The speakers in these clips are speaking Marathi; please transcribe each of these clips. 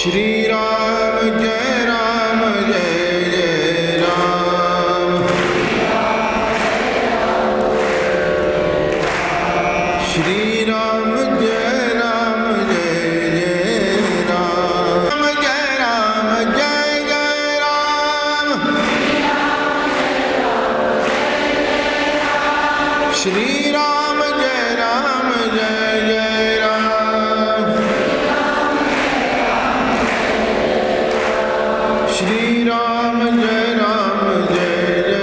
श्री राम जय जय राम। श्री राम जय राम जय राम। जय राम जय राम। श्री राम जय राम जय राम। श्री राम जय राम जय राम।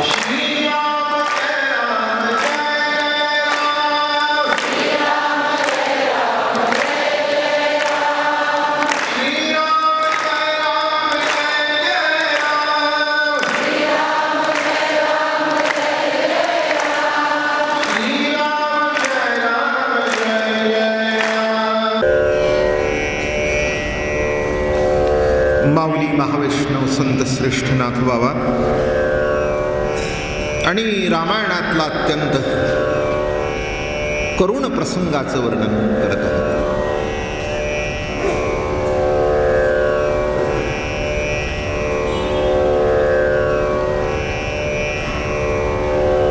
श्री राम जय राम जय राम। श्री राम जय राम माऊली महावैष्णव संत श्रेष्ठ नाथबाबा आणि रामायणातला अत्यंत करुण प्रसंगाचं वर्णन करत आहेत.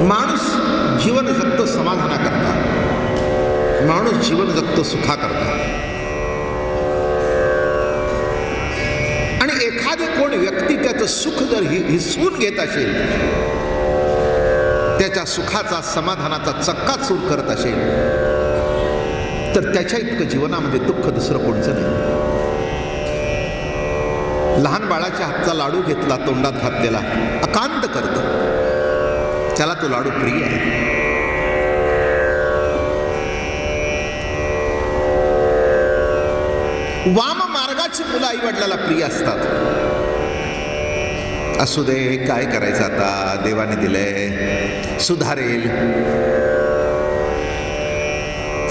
माणूस जीवन जगतो समाधाना करता, माणूस जीवन जगतो सुखा करता. आणि एखादी कोण व्यक्ती त्याचं सुख जर हिसवून घेत असेल, त्याच्या सुखाचा समाधानाचा चक्काचूर करत असेल, तर त्याच्या इतकं जीवनामध्ये दुःख दुसरं कोणचं नाही. लहान बाळाच्या हातचा लाडू घेतला, तोंडात घातलेला अकांत करतो, त्याला तो लाडू प्रिय आहे. वाम मार्गाची मुलं आई वडिलाला प्रिय असतात. असू दे, काय करायचं आता, देवाने दिलंय, सुधारेल,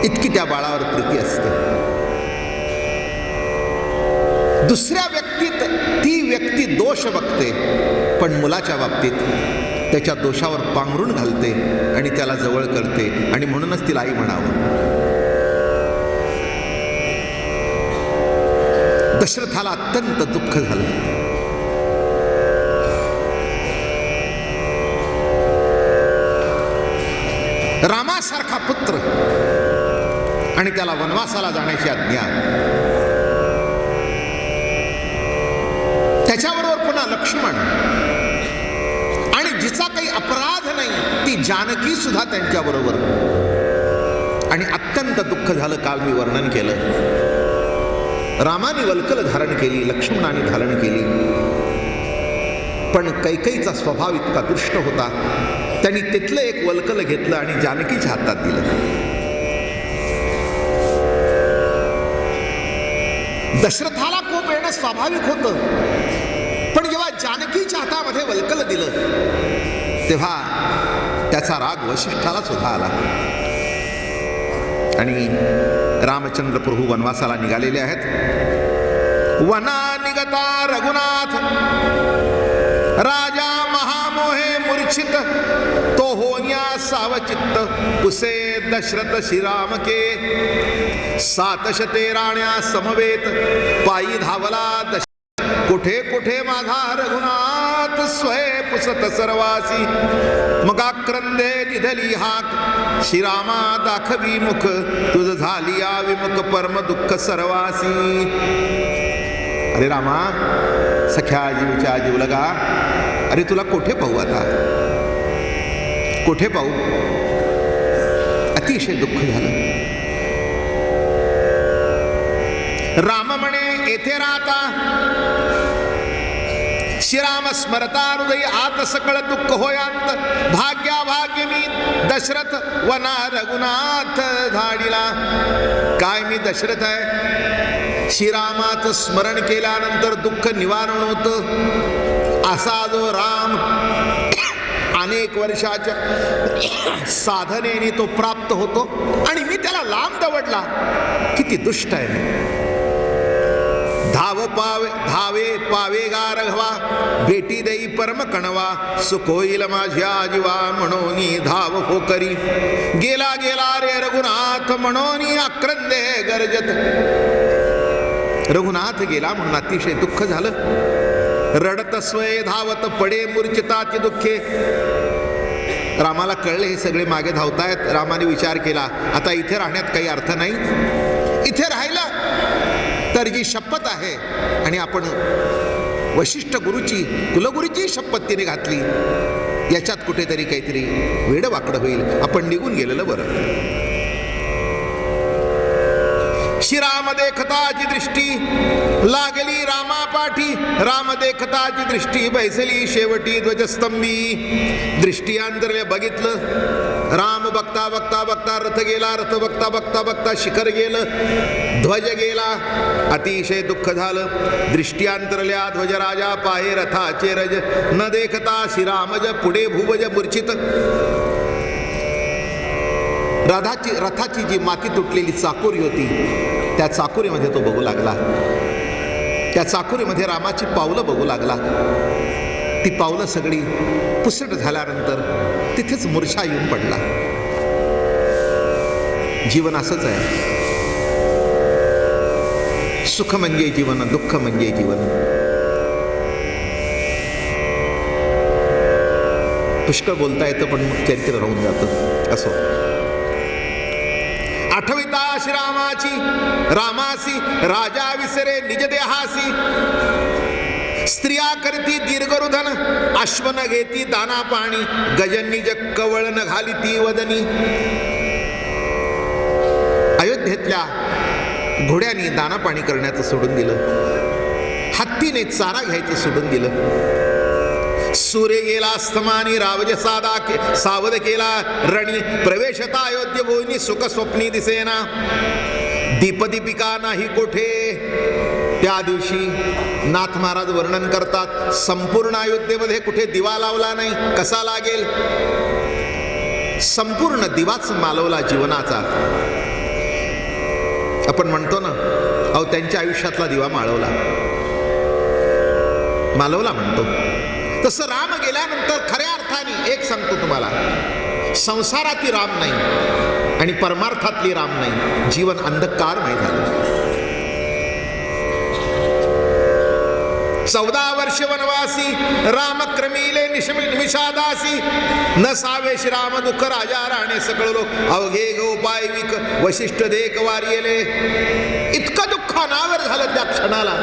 इतकी त्या बाळावर प्रीती असते. दुसऱ्या व्यक्तीत ती व्यक्ती दोष बघते, पण मुलाच्या बाबतीत त्याच्या दोषावर पांघरून घालते आणि त्याला जवळ करते, आणि म्हणूनच तिला आई म्हणावं. दशरथाला अत्यंत दुःख झालं. रामासारखा पुत्र आणि त्याला वनवासाला जाण्याची आज्ञा, त्याच्याबरोबर पुन्हा लक्ष्मण, आणि जिचा काही अपराध नाही ती जानकी सुद्धा त्यांच्याबरोबर. आणि अत्यंत दुःख झालं, काल मी वर्णन केलं. रामाने वल्कल धारण केली, लक्ष्मणाने धारण केली, पण कैकेयीचा स्वभाव इतका दुष्ट होता, त्यांनी तिथलं एक वल्कल घेतलं आणि जानकीच्या हातात दिलं. दशरथाला कोप येणं स्वाभाविक होतं, पण जेव्हा जानकीच्या हातामध्ये वल्कल दिलं तेव्हा त्याचा राग वसिष्ठाला सुद्धा आला. आणि रामचंद्र प्रभू वनवासाला निघालेले आहेत. वना निगता रघुनाथ राजा महामोहे मूर्छित, तो होन्या सावचित्त पुसे दशरथ श्रीराम के. 700 राण्या समवेत पायी धावला दशरथ, कुठे कुठे माझा रघुनाथ स्वय पुसत सर्वासी. मग आक्रंदे दिधली हाक, श्रीरामा दाखवी मुख, तुझ झाली या विमुख परम दुःख सर्वासी. अरे रामा, सख्या जीवच्या जीव लगा, अरे तुला कोठे पाहू आता, कोठे पाहू. अतिशय दुःख झालं. राम म्हणे येथे राहता, श्रीराम स्मरता हृदय आत सकळ दुःख होयांत. भाग्या भाग्य मी दशरथ वना रघुनाथ धाडिला. काय मी दशरथ आहे, श्रीरामाचं स्मरण केल्यानंतर दुःख निवारण होतं, असा जो राम अनेक वर्षाच्या साधनेने तो प्राप्त होतो, आणि मी त्याला लांब दवडला. किती दुष्ट आहे. धाव पावे धावे पावे गारघवा, भेटी देई परम कणवा. सुख होईल माझ्या जीवा म्हणून धाव हो करी. गेला गेला रे रघुनाथ म्हणून आक्रंदे गरजत. रघुनाथ गेला म्हणून अतिशय दुःख झालं. रडत स्वय धावत पडे मूर्छिताची दुःखे. रामाला कळले हे सगळे मागे धावतायत. रामाने विचार केला आता इथे राहण्यात काही अर्थ नाही. इथे राहिला तर जी शपथ आहे आणि आपण वशिष्ठ गुरुची कुलगुरूची शपथ तिने घातली, याच्यात कुठेतरी काहीतरी वेडं वाकडं होईल. आपण निघून गेलेलं बरं. श्रीराम देखताची दृष्टी लागली रामा पाठी. राम देखताची दृष्टी बैसली शेवटी ध्वजस्तंभी. दृष्टी अंतरले बघितलं. राम बघता बघता बघता रथ गेला. रथ बघता बघता बघता शिखर गेलं. ध्वज गेला. अतिशय दुःख झालं. दृष्टी अंतरल्या ध्वजराजा पाहे रथाचे रज. न देखता श्रीरामज पुढे भुवज मूर्छित. रथाची जी माती तुटलेली चाकोरी होती त्या चाकोरीमध्ये तो बघू लागला. त्या चाकोरीमध्ये रामाची पावलं बघू लागला. ती पावलं सगळी पुसट झाल्यानंतर तिथेच मूर्छा येऊन पडला. जीवन असंच आहे. सुख म्हणजे जीवन, दुःख म्हणजे जीवन. पुष्कळ बोलता येतं पण चरित्र राहून जातं. असो. आठविता श्रीरामाची रामासी राजा विसरे निज देहासी. स्त्रिया करती दीर्घरुधन अश्वन घेती दाना पाणी. गजनिज कवळन घाली ती वदनी. अयोध्येतल्या घोड्याने दाना पाणी करण्याचं सोडून दिलं. हत्तीने चारा घ्यायचं सोडून दिलं. सूर्य गेला अस्तमानी रावज सावध केला रणी. प्रवेशता अयोध्य भोईनी सुख स्वप्नी दिसेना. दीपदीपिका नाही कोठे. त्या दिवशी नाथ महाराज वर्णन करतात संपूर्ण अयोध्येमध्ये कुठे दिवा लावला नाही. कसा लागेल. संपूर्ण दिवाच मालवला जीवनाचा. आपण म्हणतो ना अहो त्यांच्या आयुष्यातला दिवा माळवला म्हणतो. तसं राम गेल्यानंतर खऱ्या अर्थाने एक सांगतो तुम्हाला, संसारातली राम नाही आणि परमार्थातली राम नाही. जीवन अंधकारमय झालं. 14 वर्ष वनवासी राम क्रमिले निमिषादासी. न सावे श्रीराम दुःख राजा राणे सकळ लोक. अवघे गोपाय विक वशिष्ठ देख वारियले. इतकं दुःख अनावर झालं त्या क्षणाला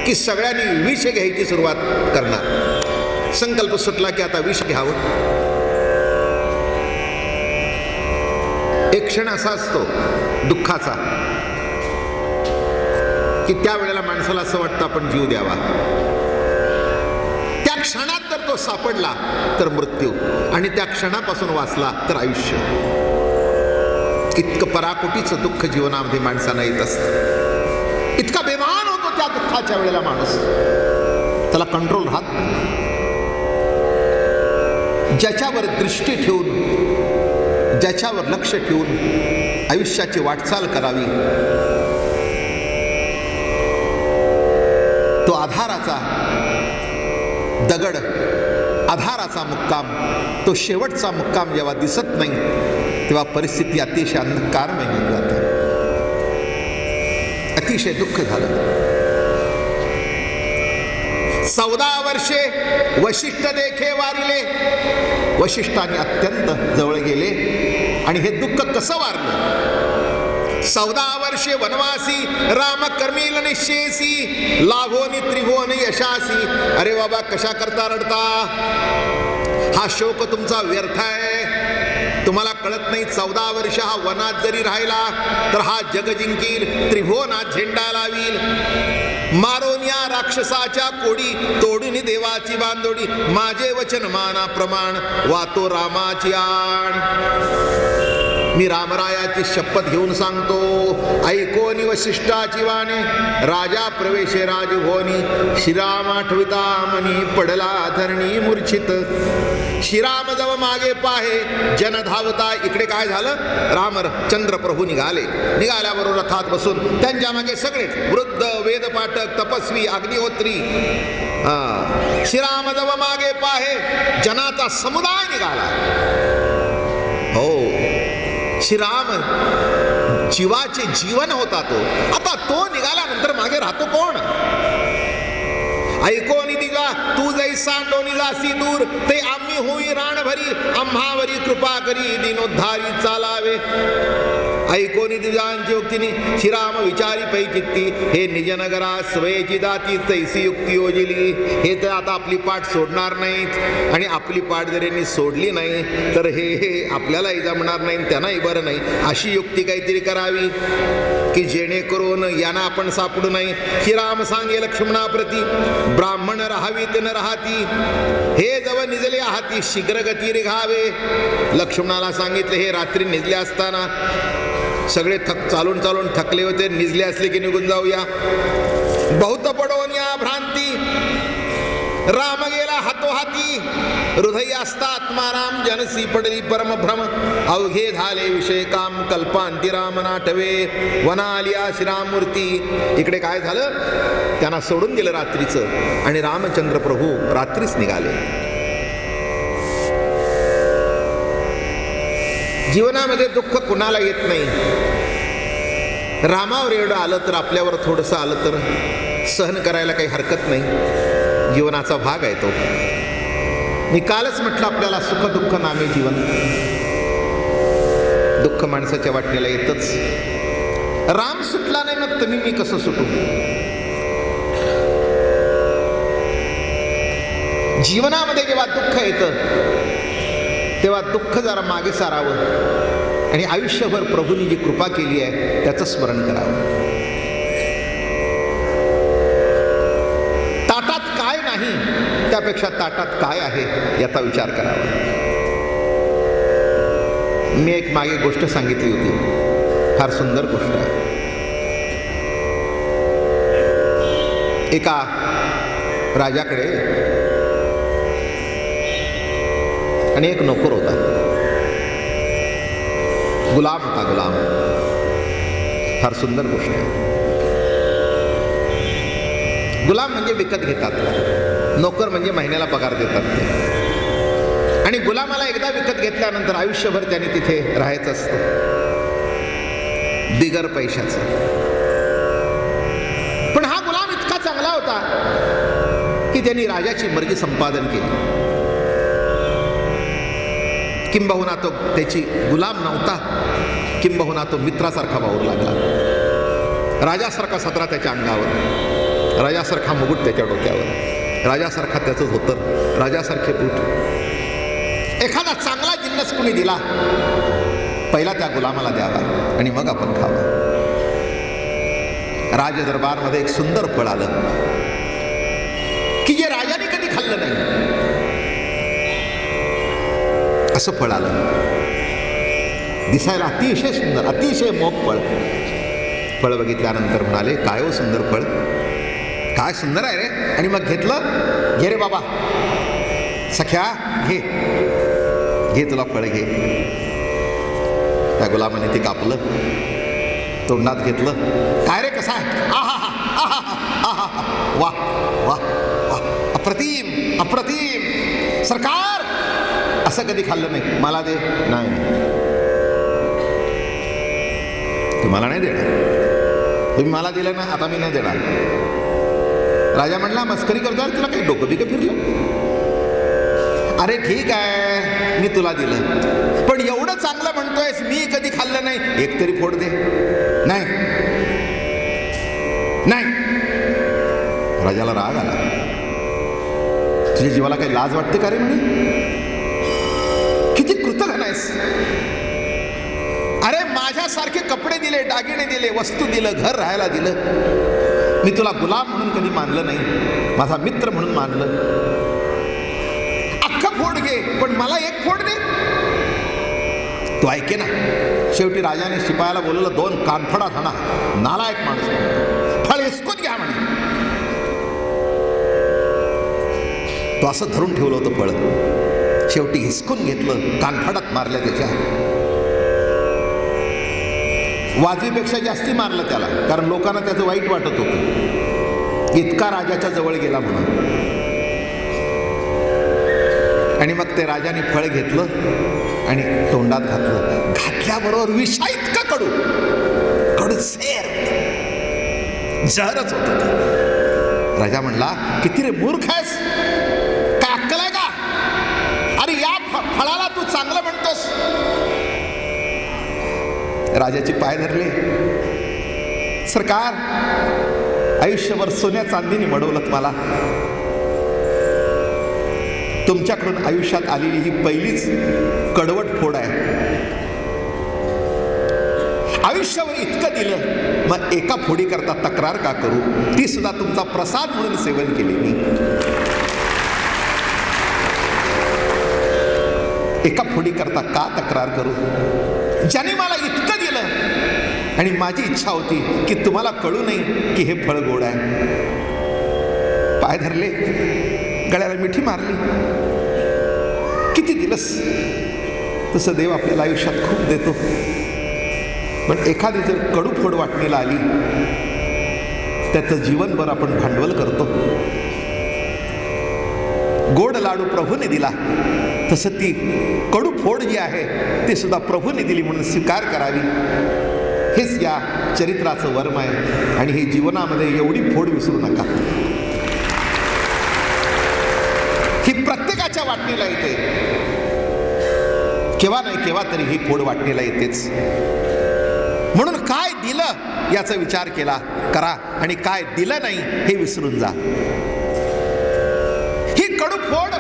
की सगळ्यांनी विष घ्यायची सुरुवात करणार. संकल्प सुटला की आता विष घ्यावं. एक क्षण असा असतो दुःखाचा की त्यावेळेला माणसाला असं वाटतं आपण जीव द्यावा. त्या क्षणात जर तो सापडला तर मृत्यू आणि त्या क्षणापासून वाचला तर आयुष्य. इतकं पराकोटीचं दुःख जीवनामध्ये माणसाला येत असतं. इतका बेमान होतो त्या दुःखाच्या वेळेला माणूस. त्याला कंट्रोल राहत नाही. ज्याच्यावर दृष्टी ठेवून ज्याच्यावर लक्ष ठेवून आयुष्याची वाटचाल करावी तो आधाराचा दगड, आधाराचा मुक्काम, तो शेवटचा मुक्काम जेव्हा दिसत नाही तेव्हा परिस्थिती अतिशय अंधकारमय होऊन जाते. अतिशय दुःख झालं. 14 वर्षे वशिष्ठ देखे वारिले. वशिष्ठाने अत्यंत जवळ गेले आणि हे दुःख कसं वारलं. 14 वर्षे वनवासी राम कर्मील निश्चेसी. लाभोनी त्रिभुवन यशासी. अरे बाबा कशा करता रडता. हा शोक तुमचा व्यर्थ आहे. तुम्हाला कळत नाही 14 वर्ष हा वनात जरी राहिला तर हा जग जिंकील. त्रिभुवनात झेंडा लावील. मारून या राक्षसाच्या कोडी. तोडून देवाची बांधोडी. माझे वचन माना प्रमाण. वातो रामाची आण. मी रामरायाची शपथ घेऊन सांगतो. ऐकोनी वशिष्ठाची वाणी. राजा प्रवेशे राजभोनी. श्रीराम आठविता मनी पडला धरणी मूर्छित. श्रीराम जव मागे पाहे जन धावता. इकडे काय झालं. रामचंद्र प्रभू निघाल्याबरोबर रथात बसून त्यांच्या मागे सगळे वृद्ध वेदपाठक तपस्वी अग्निहोत्री. श्रीराम जव मागे पाहे जनाचा समुदाय निघाला. हो श्रीराम जीवाचे जीवन होता तो. आता तो निघाल्यानंतर मागे राहतो कोण? ऐको निदिगा तू जै सांडोनी जासी दूर, ते आम्ही होई राण भरी, आम्हावरी कृपा करी दिनोद्धारी चालावे. ऐको निदिगांची युक्तीनी श्रीराम विचारी पैचित्ती, हे निजनगरा स्वयची दाती तैसी युक्ती योजिली. हे तर आता आपली पाठ सोडणार नाहीत, आणि आपली पाठ जर यांनी सोडली नाही तर हे आपल्यालाही जमणार नाही, त्यांनाही बरं नाही. अशी युक्ती काहीतरी करावी की जेणेकरून यांना आपण सापडू नाही. श्रीराम सांगे लक्ष्मणाप्रती, ब्राह्मण राहावीत न राहती, हे जवळ निजले आहाती शीघ्र गती रिघावे. लक्ष्मणाला सांगितले, हे रात्री निजले असताना सगळे चालून चालून थकले होते, निजले असले की निघून जाऊया. बहुत पडोन या भ्रांती, राम गेला हातोहाती, हृदय असता आत्माराम, जनसी पडली परमभ्रम. अवघे झाले विषय काम, कल्पांती राम नाटवे, वनालिया श्रीरामूर्ती. इकडे काय झालं? त्यांना सोडून दिलं रात्रीचं, आणि रामचंद्र प्रभू रात्रीच निघाले. जीवनामध्ये दुःख कुणाला येत नाही. रामावर एवढं आलं तर, आपल्यावर थोडंसं आलं तर सहन करायला काही हरकत नाही. जीवनाचा भाग आहे तो. मी कालच म्हटलं आपल्याला, सुख दुःख नामे जीवन. दुःख माणसाच्या वाटणीला येतच. राम सुटला नाही, मग तुम्ही मी कसं सुटू? जीवनामध्ये जेव्हा दुःख येतं तेव्हा दुःख जरा मागे सारावं, आणि आयुष्यभर प्रभूंनी जी कृपा केली आहे त्याचं स्मरण करावं. ताटात काय नाही त्यापेक्षा ताटात काय आहे याचा विचार करावा. मी एक मागे गोष्ट सांगितली होती, फार सुंदर गोष्ट आहे. एका राजाकडे आणि एक नोकर होता, गुलाम होता. गुलाम फार सुंदर गोष्ट आहे. गुलाम म्हणजे विकत घेतात, नोकर म्हणजे महिन्याला पगार देतात ते. आणि गुलामाला एकदा विकत घेतल्यानंतर आयुष्यभर त्याने तिथे राहायचं असतं, बिगर पैशाचं. पण हा गुलाम इतका चांगला होता की त्यांनी राजाची मर्जी संपादन केली. किंबहुना तो त्याची गुलाम नव्हता, किंबहुना तो मित्रासारखा वावरू लागला. राजासारखा सत्रा त्याच्या अंगावर, राजासारखा मुकुट त्याच्या डोक्यावर, राजासारखा त्याचं धोतर, राजासारखे बूट. एखादा चांगला जिन्नस कुणी दिला, पहिला त्या गुलामाला द्यावा आणि मग आपण खावा. राजदरबारमध्ये एक सुंदर फळ आलं की जे राजाने कधी खाल्लं नाही, असं फळ आलं. दिसायला अतिशय सुंदर, अतिशय मोग फळ. फळ बघितल्यानंतर म्हणाले, काय हो सुंदर फळ, काय सुंदर आहे रे. आणि मग घेतलं. घे रे बाबा, सख्या घे, घे तुला फळ घे. त्या गुलामाने ते कापलं, तोंडात घेतलं. काय रे, कसा आहे? वा वा वा, अप्रतिम अप्रतिम. सरकार असं कधी खाल्लं नाही, मला दे. नाही, तुम्हाला नाही देणार, तुम्ही मला दिलं ना, आता मी नाही देणार. राजा म्हणला, मस्करी करतो, तुला काही डोकं बिकं फिरलं? अरे ठीक आहे, मी तुला दिलं, पण एवढं चांगलं म्हणतोयस, मी कधी खाल्लं नाही, एक तरी फोड दे. नाही नाही. राजाला राग आला. तुझ्या जीवाला काही लाज वाटते का रे? म्हणे, किती कृतघ्न आहेस. अरे माझ्यासारखे कपडे दिले, दागिने दिले, वस्तू दिलं, घर राहायला दिलं. मी तुला गुलाम म्हणून कधी मानलं नाही, माझा मित्र म्हणून मानलं. अख्खं फोड घे, पण मला एक फोड दे. तो ऐके ना. शेवटी राजाने शिपायाला बोलवलं, 2 कानफडा हाणा. नालायक माणूस, फळ हिसकून घ्या म्हणे. तो असं धरून ठेवलं होतं फळ. शेवटी हिसकून घेतलं, कानफडात मारलं त्याच्या. वाजवीपेक्षा जास्ती मारलं त्याला, कारण लोकांना त्याचं वाईट वाटत होतं, इतका राजाच्या जवळ गेला म्हणून. आणि मग ते राजाने फळ घेतलं आणि तोंडात घातलं. घातल्याबरोबर विषा इतका कडू कडू सेर जहरच होत. राजा म्हणला, किती रे मूर्ख आहेस, का अक्कल आहे का? अरे या फळाला तू चांगलं म्हणतोस. राजाचे पाय धरले. सरकार, आयुष्यभर सोन्या चांदीने मडवलं मला. तुमच्याकडून आयुष्यात आलेली ही पहिलीच कडवट फोड आहे. आयुष्यावर इतकं दिलं, मग एका फोडी करता तक्रार का करू? ती सुद्धा तुमचा प्रसाद म्हणून सेवन केली मी. एका फोडी करता का तक्रार करू? ज्याने मला इतकं दिलं आणि माझी इच्छा होती की तुम्हाला कळू नये की हे फळ गोड आहे. पाय धरले, गळ्याला मिठी मारली. किती दिलंस? तसं देव आपल्याला आयुष्यात खूप देतो. पण एखादी जर कडू फोड वाटणीला आली, त्याचं जीवनभर आपण भांडवल करतो. गोड लाडू प्रभूने दिला, तसं ती कडू फोड जी आहे ती सुद्धा प्रभूने दिली म्हणून स्वीकार करावी. हेच या चरित्राचं वर्म आहे. आणि हे जीवनामध्ये एवढी फोड विसरू नका. ही प्रत्येकाच्या वाटणीला येते. केव्हा नाही केव्हा तरी ही फोड वाटणीला येतेच. म्हणून काय दिलं याचा विचार केला करा आणि काय दिलं नाही हे विसरून जा. ही कडू फोड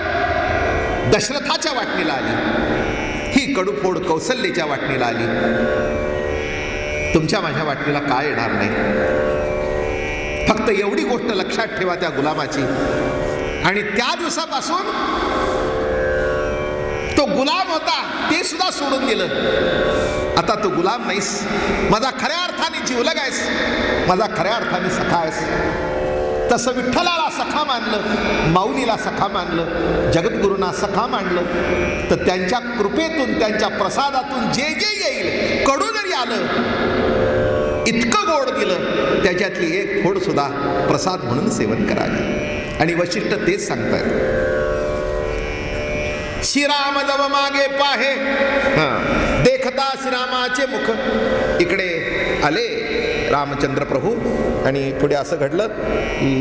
दशरथाच्या वाटणीला आली. ही कडू फोड कौसल्याच्या वाटणीला आली. तुमच्या माझ्या वाटणीला काय येणार नाही. फक्त एवढी गोष्ट लक्षात ठेवा त्या गुलामाची. आणि त्या दिवसापासून तो गुलाम होता ते सुद्धा सोडून दिलं. आता तू गुलाम नाहीस, माझा खऱ्या अर्थाने जीवलग आहेस, माझा खऱ्या अर्थाने सखा आहेस. तसं विठ्ठलाला सखा मानलं, माऊलीला सखा मानलं, जगद्गुरूंना सखा मानलं, तर त्यांच्या कृपेतून त्यांच्या प्रसादातून जे जे येईल, कडू जरी आलं, इतकं गोड दिलं, त्याच्यातली एक फोड सुद्धा प्रसाद म्हणून सेवन करावी. आणि वशिष्ठ तेच सांगतात. श्रीराम जव मागे पाहे देखता श्रीरामाचे मुख. इकडे आले रामचंद्र प्रभू आणि पुढे असं घडलं की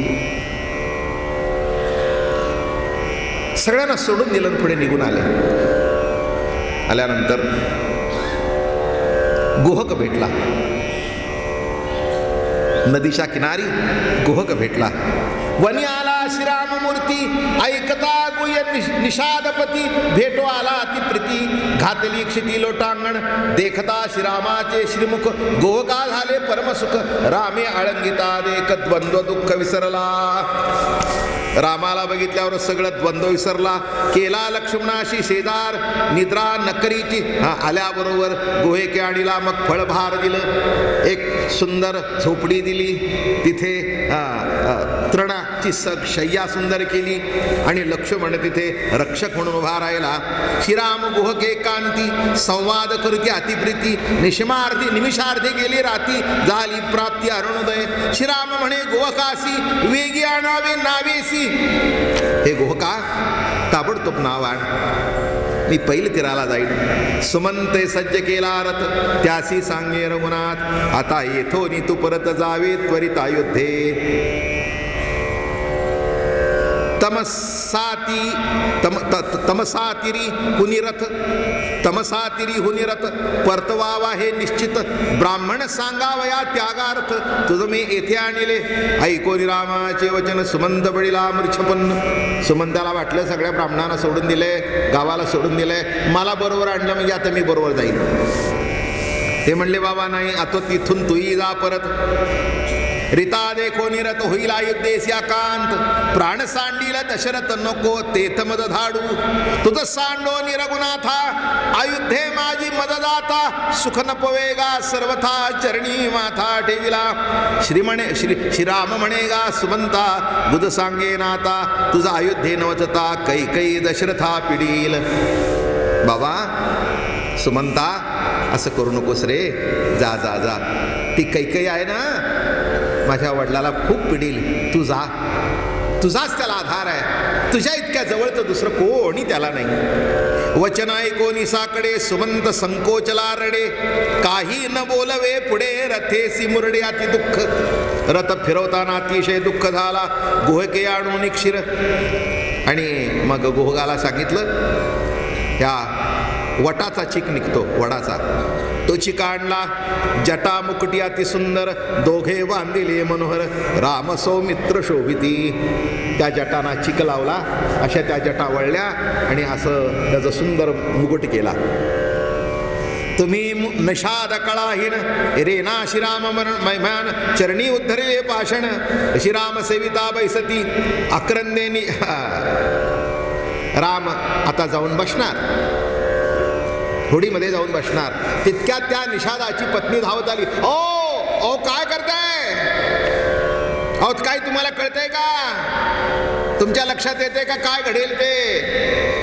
सगळ्यांना सोडून दिलं, पुढे निघून आले. आल्यानंतर गुहक भेटला. नदीच्या किनारी गुहक भेटला. वनी आला श्रीराम मूर्ती, ऐकता गुय निषादपती, भेटो आला अतिप्रीती, घातली क्षिती लोटांगण, देखता श्रीरामाचे श्रीमुख, गोहका झाले परमसुख, रामे आळंगिता देख द्वंद्व दुःख विसरला. रामाला बघितल्यावर सगळं द्वंद्व विसरला. केला लक्ष्मणाशी शेजार, निद्रा नकरीची. आल्याबरोबर गुहेके आणीला, मग फळभार दिलं. एक सुंदर झोपडी दिली, तिथे तृणाची शय्या सुंदर केली आणि लक्ष्मण तिथे रक्षक म्हणून उभा राहिला. श्रीराम गुहके कांती, संवाद करुती अतिप्रीती, निमिषार्धी गेली राती, झाली प्राप्ती अरुणोदय. श्रीराम म्हणे गोहकासी, वेगी आणावे नावेसी. हे गोहका, ताबडतोब नाव आण, मी पैल तीराला जाईन. सुमंते सज्ज केला रथ, त्यासी सांगे रघुनाथ, आता येथोनी तू परत जावे त्वरित अयोध्ये. तमसातिरी हुनिरथ, परतवावा हे निश्चित, ब्राह्मण सांगावया त्यागार्थ, तुझं मी येथे आणले. ऐकोनी रामाचे वचन, सुमंत बळीला मूर्छपन्न. सुमंताला वाटलं सगळ्या ब्राह्मणांना सोडून दिले, गावाला सोडून दिले, मला बरोबर आणलं म्हणजे आता मी बरोबर जाईल. ते म्हणले बाबा नाही, आता तिथून तूही जा परत. रीता देखो निरत होईल अयोध्येस एकांत, प्राण सांडील दशरथ नको तेथ मद धाडू. तुझ सांडो निरगुनाथा, अयोध्ये माझी मद जाता, सुख नपवेगा सर्वथा चरणी माथा ठेविला. श्रीराम म्हणेगा सुमंता, बुध सांगे नाता, तुझा अयोध्ये नवचता, कैकई दशरथा पिडील. बाबा सुमंता, असं करू नकोस रे, जा जा जा. ती कैकई आहे ना, माझ्या वडिलाला खूप पिडील, तू जा. तुझाच त्याला आधार आहे, तुझ्या इतक्या जवळचं दुसरं कोणी त्याला नाही. वचन ऐकोनी साकडे सुमंत संकोचला रडे, काही न बोलवे पुढे रथेसी मुरडे अति दुःख. रथ फिरवताना अतिशय दुःख झाला, गुहके आणून क्षीर. आणि मग गुहगाला सांगितलं, ह्या वटाचा चिक निघतो, वडाचा, तो चिक आणला. जटा मुकुटी अति सुंदर, दोघे बांधिले मनोहर, राम सौमित्र शोभिती. त्या जटांना चिक लावला, अशा त्या जटा वळल्या आणि असं त्याचं सुंदर मुकुट केला. तुम्ही नषाद कळाहीन रेना श्रीराम मैमान, चरणी उद्धरिले पाषण, श्रीराम सेविता बैसती अक्रंदेनी. राम आता जाऊन बसणार, होडीमध्ये जाऊन बसणार. तितक्यात त्या निषादाची पत्नी धावत आली. ओ काय करताय? अहो काय तुम्हाला कळतंय का? तुमच्या लक्षात येते का काय घडेल ते?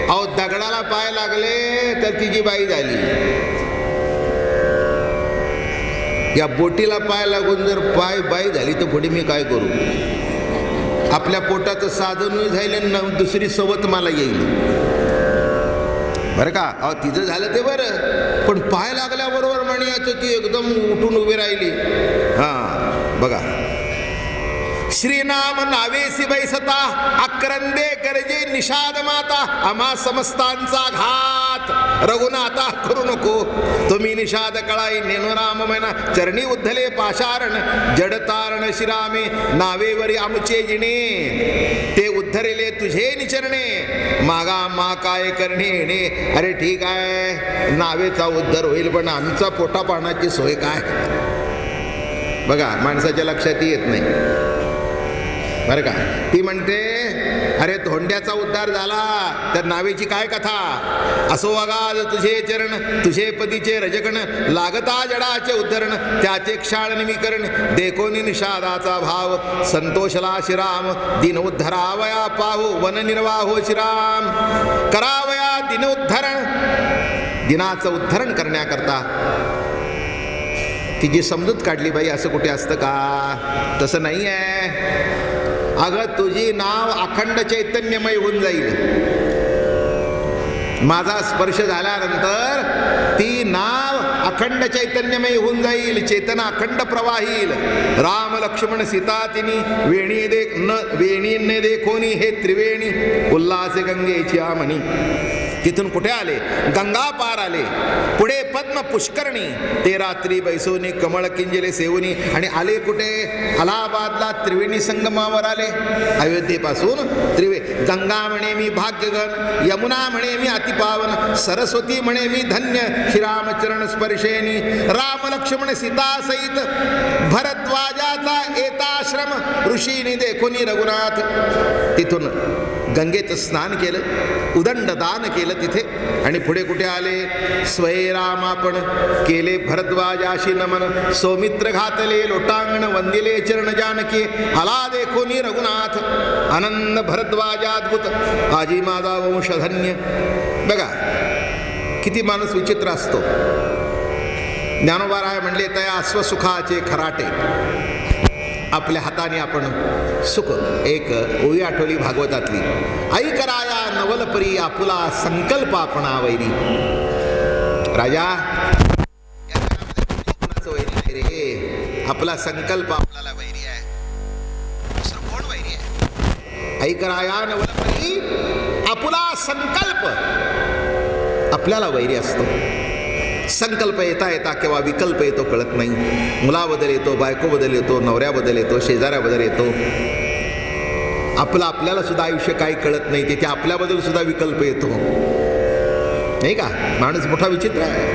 अहो दगडाला पाय लागले तर तिची बाई झाली. या बोटीला पाय लागून जर बाई झाली तर पुढे मी काय करू? आपल्या पोटाचं साधन झालं ना, दुसरी सोबत मला येईल बरं का. अहो तिचं झालं ते बरं, पण पाय लागल्याबरोबर म्हणायचं ती एकदम उठून उभी राहिली. हां बघा, श्रीनाम नावेसी बैसता, अक्रंदे गरजे निषाद माता, आम्हा समस्तांचा घात रघुनाथा करू नको. तुम्ही निषाद कळाई नेनुराम मैना, चरणी उद्धले पाशारण, जडतारण श्रीरामे, नावेवरी आमचे जिणे, ते उद्धरेले तुझे निचरणे, मागा मा काय करणे येणे. अरे ठीक आहे, नावेचा उद्धार होईल, पण आमचा पोटा पाण्याची सोय काय? बघा, माणसाच्या लक्षात येत नाही बरं का. ती म्हणते अरे धोंड्याचा उद्धार झाला तर नावेची काय कथा? असो अगाध तुझे चरण, तुझे पदीचे रजकण, लागता जडाचे उद्धरण, त्याचे क्षाळ निमीकरण, देखोनी निषादाचा भाव, संतोषला श्रीराम, दिन उद्धरावया पाहू, वन निर्वाहो श्रीराम, करावया दिन उद्धरण. दिनाचं उद्धरण करण्याकरता तिची समजूत काढली. बाई असं कुठे असतं का? तसं नाही आहे. अगं तुझी नाव अखंड चैतन्यमय होऊन जाईल. माझा स्पर्श झाल्यानंतर ती नाव अखंड चैतन्यमय होऊन जाईल, चेतना अखंड प्रवाहील. राम लक्ष्मण सीता तिनी वेणी ने देखोनी, हे त्रिवेणी उल्हासे गंगेची आमनी. तिथून कुठे आले? गंगा पार आले. पुढे पद्म पुष्करणी, ते रात्री बैसोनी कमळ किंजले सेवनी. आणि आले कुठे? अलाहाबादला त्रिवेणी संगमावर आले. अयोध्येपासून गंगा म्हणे मी भाग्यगण, यमुना म्हणे मी अतिपावन, सरस्वती म्हणे मी धन्य, श्रीरामचरण स्पर्शेनी. राम लक्ष्मण सीता सहित भरद्वाजाचा येताश्रम, ऋषीनी देखोनी रघुनाथ. तिथून गंगेचं स्नान केलं, उदंड दान केलं तिथे. आणि पुढे कुठे आले? स्वयराम आपण केले भरद्वाजाशी नमन, सौमित्र घातले लोटांगण, वंदिले चरण जानकी, आला देखोनी रघुनाथ, आनंद भरद्वाजाद्भुत, आजी माझा वंशधन्य. बघा किती माणूस विचित्र असतो. ज्ञानोबा राय म्हणले, तया अश्वसुखाचे खराटे. आपल्या हाताने आपण सुख. एक ओवी आठवली भागवतातली, आई कराया नवलपरी, आपुला संकल्प आपणा वैरी. राजा या जगामध्ये कोणाचं वैरी नाही रे, आपला संकल्प आपल्याला वैरी आहे. दुसरं कोण वैरी आहे? आई कराया नवलपरी, आपुला संकल्प आपल्याला वैरी असतो. संकल्प येता येता केव्हा विकल्प येतो कळत नाही. मुलाबद्दल येतो, बायकोबद्दल येतो, नवऱ्याबद्दल येतो, शेजाऱ्याबद्दल येतो. आपल्याला सुद्धा आयुष्य काही कळत नाही, तिथे आपल्याबद्दल सुद्धा विकल्प येतो, नाही का? माणूस मोठा विचित्र आहे.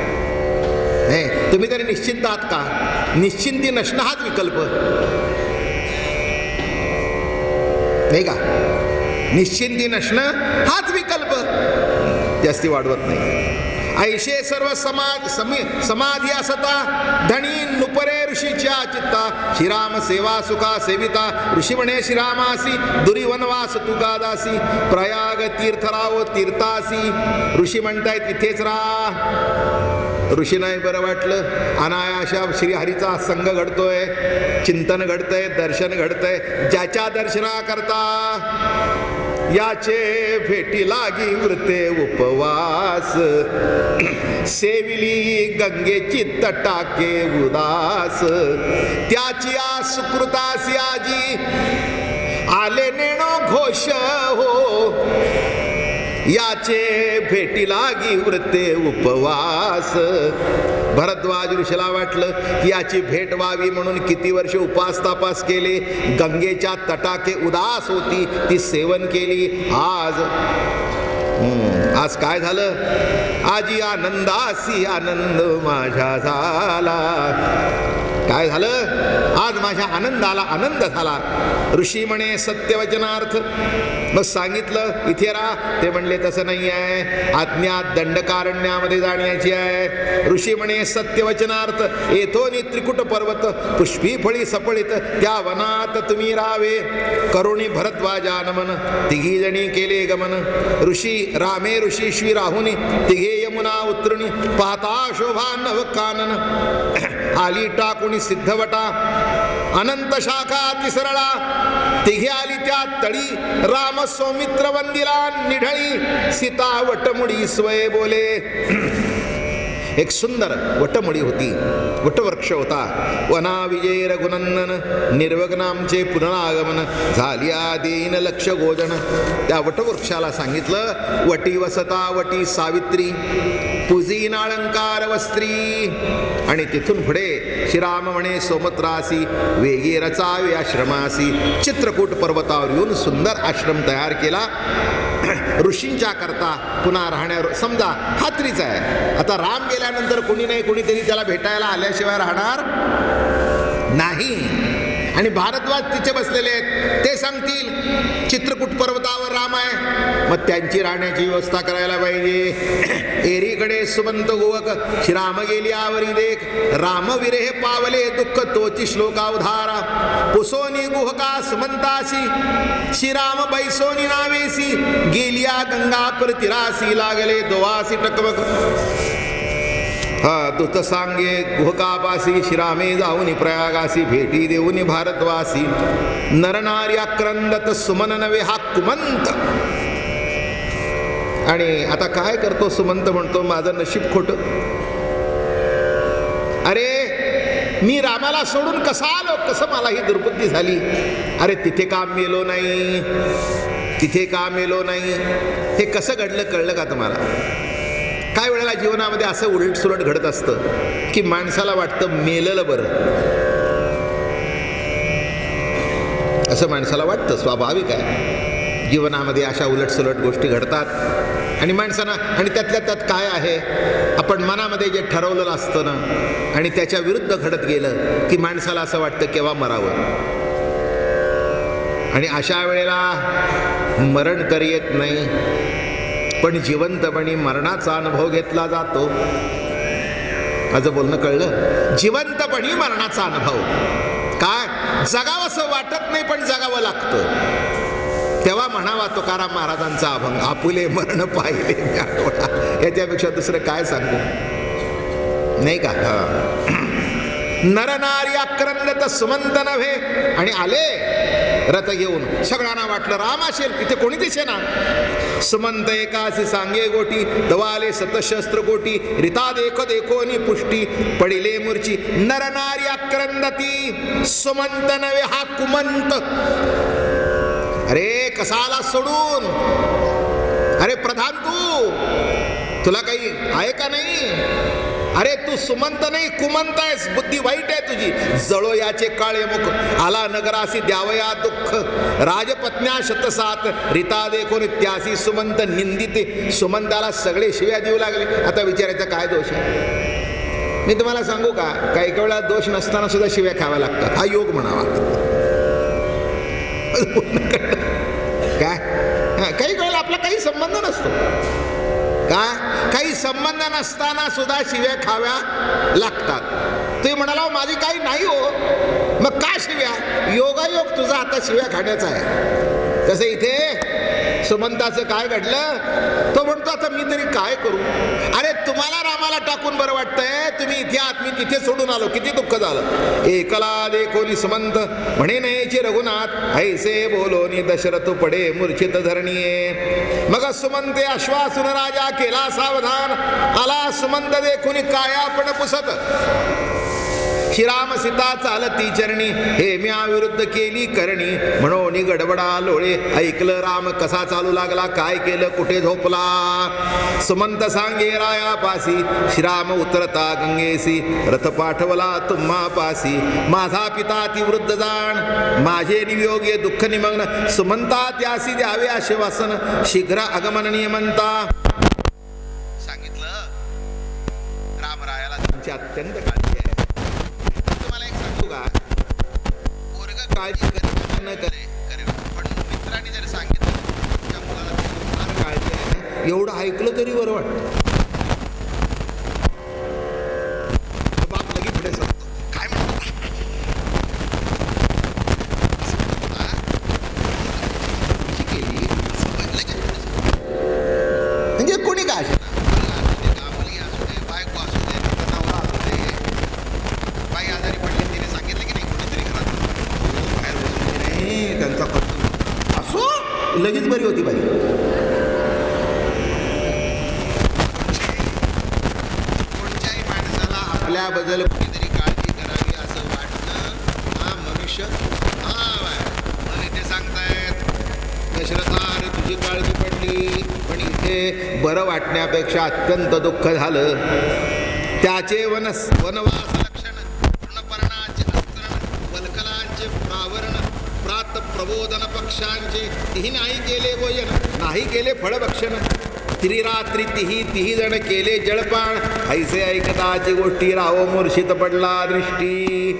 नाही तुम्ही तरी निश्चिंत आहात का? निश्चिंती नसणं हाच विकल्प, नाही का? निश्चिंती नसणं हाच विकल्प, जास्ती वाढवत नाही. ऐशे सर्व समाधी असता, धनी नुपरे ऋषीच्या चित्ता, श्रीराम सेवा सुखा सेविता, ऋषी म्हणे श्रीरामासी, दुरी वनवास तू गादासी, प्रयाग तीर्थराव तीर्थासी. ऋषी म्हणतायत इथेच राहा. ऋषींनाही बरं वाटलं. अनायाशा श्रीहरीचा संग घडतोय, चिंतन घडतंय, दर्शन घडतंय. ज्याच्या दर्शनाकरता याचे भेटी लागी वृते उपवास, सेविली गंगेची तटाके उदास, त्याची आ सुकृतासी आजी आले नेणो घोष हो, याचे भेटी लागी वृते उपवास. भरद्वाज ऋषीला वाटलं की याची भेट व्हावी म्हणून किती वर्ष उपास तापास केले. गंगेच्या तटाके उदास होती, ती सेवन केली. आज काय झालं? आजी आनंदासी आनंद माझ्या झाला. काय झालं? आज माझ्या आनंदाला आनंद झाला. ऋषी म्हणे सत्यवचनार्थ. मग सांगितलं इथे राहा. ते म्हणले तसं नाही आहे, आज्ञा दंडकारण्यामध्ये जाण्याची आहे. ऋषी म्हणे सत्यवचनार्थ. येथोनी त्रिकुट पर्वत पुष्पी फळी सपळीत त्या वनात तुम्ही राहावे. करुणी भरद्वाजानमन तिघी जणी केले गमन. ऋषी रामे ऋषी श्री राहुनी तिघे यमुना उतरणी. पाहता शोभा नव कानन आली टाकुणी सिद्धवटा. अनंत शाखा तिसरळा तिघे आली त्या तळी. राम सौमित्र वंदिला निढळी. सीता वटमुडी स्वय बोले. एक सुंदर वटमुडी होती, वटवृक्ष होता. वना विजय रघुनंदन निर्वग्नामचे पुनरागमन. झाली आदीन लक्ष गोजन. त्या वटवृक्षाला सांगितलं वटी वसता वटी सावित्री पूजीन अलंकार वस्त्री. आणि तिथून पुढे श्रीराम म्हणे सोमत्रासी वेगी रचावे आश्रमासी. चित्रकूट पर्वतावर येऊन सुंदर आश्रम तयार केला ऋषींच्या करता. पुन्हा राहण्यावर समजा खात्रीच आहे आता राम गेल्यानंतर कोणी नाही कोणीतरी त्याला भेटायला आल्याशिवाय राहणार नाही. आणि भारद्वाज तिथे बसलेले आहेत, ते सांगतील चित्रकूट पर्वतावर राम आहे, मग त्यांची राहण्याची व्यवस्था करायला पाहिजे. एरीकडे सुमंत गोवक श्रीराम गेली आवरी देख. राम विरेह पावले दुःख तोची श्लोकावधारा. पुसोनी गुहका सुमंतासी श्रीराम बैसोनी नावेसी. गेलिया गंगा प्रतिरासी लागले दोवासी टकमक. दूत सांगे गुहकापासी श्रीरामे जाऊनी प्रयागासी. भेटी देऊनी भारद्वासी नरनार्या क्रंदत सुमन नवे हा कुमंत. आणि आता काय करतो सुमंत म्हणतो माझं नशीब खोट. अरे मी रामाला सोडून कसा आलो, कसं मला ही दुर्बुद्धी झाली. अरे तिथे का मेलो नाही, तिथे का मेलो नाही. हे कसं घडलं कळलं का तुम्हाला? काय वेळेला जीवनामध्ये असं उलटसुलट घडत असतं की माणसाला वाटतं मेलेलं बरं, असं माणसाला वाटतं. स्वाभाविक आहे, जीवनामध्ये अशा उलटसुलट गोष्टी घडतात. आणि माणसांना आणि त्यातल्या त्यात काय आहे, आपण मनामध्ये जे ठरवलेलं असतं ना आणि त्याच्या विरुद्ध घडत गेलं की माणसाला असं वाटतं केव्हा मरावं. आणि अशा वेळेला मरण तर येत नाही, पण जिवंतपणी मरणाचा अनुभव घेतला जातो. माझं बोलणं कळलं? जिवंतपणी मरणाचा अनुभव. काय जगावंसं वाटत नाही पण जगावं लागतं. तेव्हा म्हणावा तुकाराम महाराजांचा अभंग, आपुले मरण पाहिले मी आठवडा. याच्यापेक्षा दुसरं काय सांगू, नाही का? नरनारी आक्रंदत सुमंत नव्हे. आणि आले रथ घेऊन. सगळ्यांना वाटलं राम असेल, तिथे कोणी दिसे ना. सुमंत एकासी सांगे गोटी दवाले सतशस्त्र कोटी. रिता देखो देखोनी पुष्टी पडिले मूर्छी. नरनारी आक्रंदती सुमंत नव्हे हा कुमंत. अरे कसाला सोडून? अरे प्रधान तुला काही आहे का नाही? अरे तू सुमंत नाही कुमंत आहेस, बुद्धी वाईट आहे तुझी. जळो याचे काळे मुख आला नगरासी द्यावया दुःख. राजपत्न्या शतसात रिता देखून त्यासी सुमंत निंदिते. सुमंताला सगळे शिव्या देऊ लागले. आता विचारायचा काय दोष आहे? मी तुम्हाला सांगू का, काही वेळा दोष नसताना सुद्धा शिव्या खाव्या लागतात. हा योग म्हणावा. काय काही वेळेला आपला काही संबंध नसतो, काय काही संबंध नसताना सुद्धा शिव्या खाव्या लागतात. तुम्ही म्हणाला माझी काही नाही हो, मग का शिव्या? योगायोग तुझा आता शिव्या खाण्याचा आहे. तसे इथे सुमंताचं काय घडलं? तो म्हणतो आता मी तरी काय करू? अरे तुम्हाला रामाला टाकून बरं वाटतंय, तुम्ही इथे आहात, मी तिथे सोडून आलो, किती दुःख झालं. एकला देखोली सुमंत म्हणे नयेचे रघुनाथ ऐसे बोलोनी दशरथ पडे मूर्छित धरणीये. मग सुमंते आश्वासून राजा केला सावधान, आला सुमंत देखून काया पण पुसत. श्रीराम सीता चालती चरणी हेम्या विरुद्ध केली करणी. म्हणून गडबडा लोळे ऐकलं राम कसा चालू लागला, काय केलं कुठे झोपला. सुमंत सांगे राया पासी श्रीराम उतरता गंगेसी. रथ पाठवला तुम्हा पासी माझा पिता ती वृद्ध जाण. माझे नियोगे दुःख निमग्न सुमंता त्यासी द्यावे आश्वासन. शीघ्र आगमन नियमंता. सांगितलं रामरायाला त्यांची अत्यंत काळजी आहे. तुम्हाला एक सांगू का, पोरग काळजी करे न करे पण मित्रांनी जर सांगितलं त्या मुलाला काळजी आहे एवढं ऐकलं तरी बरं वाटतं. बाप लगेच पुढे सांगतो काय म्हणतो, केली म्हणजे कोणी काय लगेच बरी होती बाई. कोणत्याही माणसाला आपल्याबद्दल कुणीतरी काळजी करावी असं वाटणं हा मनुष्य. मग इथे सांगतायत दशरथा अरे तुझी काळजी पडली, पण इथे बरं वाटण्यापेक्षा अत्यंत दुःख झालं. त्याचे वनवास लक्षण तृणपर्णाचे अस्त्रण वल्कलांचे आवरण प्रात प्रबोधन पक्षांचे तिही नाही केले भोजन नाही केले फळभक्षण. त्रिरात्री तिही जण केले जळपान. ऐसे ऐकताची गोष्टी राहो मूर्छित पडला दृष्टी.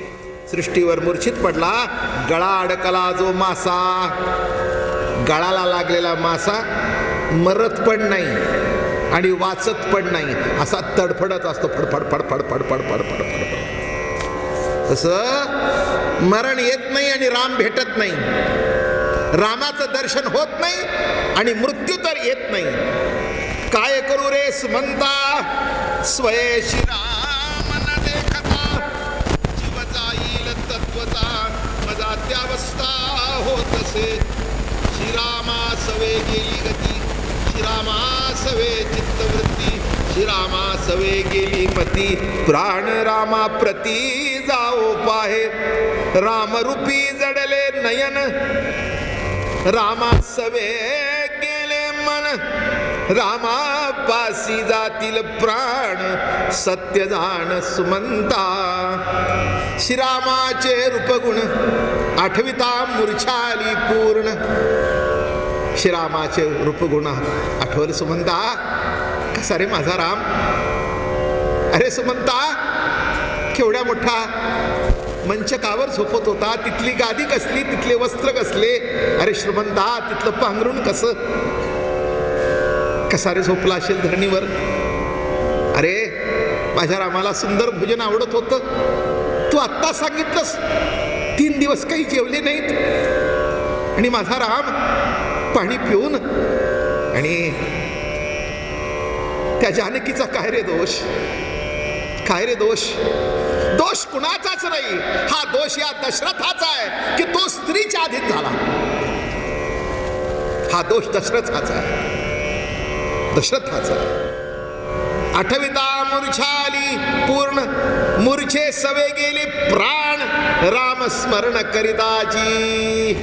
सृष्टीवर मूर्छित पडला. गळा अडकला जो मासा. गळाला लागलेला मासा मरत पण नाही आणि वाचत पण नाही, असा तडफडत असतो फडफड फडफड फडफड फडफड फडफड. तसं मरण येत नाही आणि राम भेटत नाही. रामाचं दर्शन होत नाही आणि मृत्यू तर येत नाही. काय करू रे सुमंता स्वये श्रीराम न देखता. जीव जाईल तत्वचा मजा त्यावस्था होतसे. श्रीरामा सवे गेली गती श्रीरामा सवे चित्तवृत्ती. श्रीरामा सवे गेली मती प्राण रामा प्रती जाओ पाहे. रामरूपी जडले नयन रामा सवे गेले मन. रामा पासी जातील प्राण सत्य जाण सुमंता. श्रीरामाचे रूपगुण आठविता मूर्छाली पूर्ण. श्रीरामाचे रूपगुण आठवल सुमंता. कसा रे माझा राम. अरे सुमंता केवढ्या मोठा मंचकावर झोपत होता, तिथली गादी कसली, तिथले वस्त्र कसले. अरे श्रीमंता तिथलं पांघरुण कसं, कसा रे झोपला असेल धरणीवर. अरे माझ्या रामाला सुंदर भोजन आवडत होतं. तू आत्ता सांगितलंस 3 दिवस काही जेवले नाहीत. आणि माझा राम पाणी पिऊन. आणि त्या जानकीचा काय रे दोष, काय रे दोष. दोष कुणाचाच नाही. हा दोष या दशरथाचा आहे की तो स्त्रीच्या आधीच झाला. हा दोष दशरथाचा आहे, दशरथाचा आहे. आठविता मूर्छाली पूर्ण. मूर्छे सवे गेले प्राण राम स्मरण करिताची.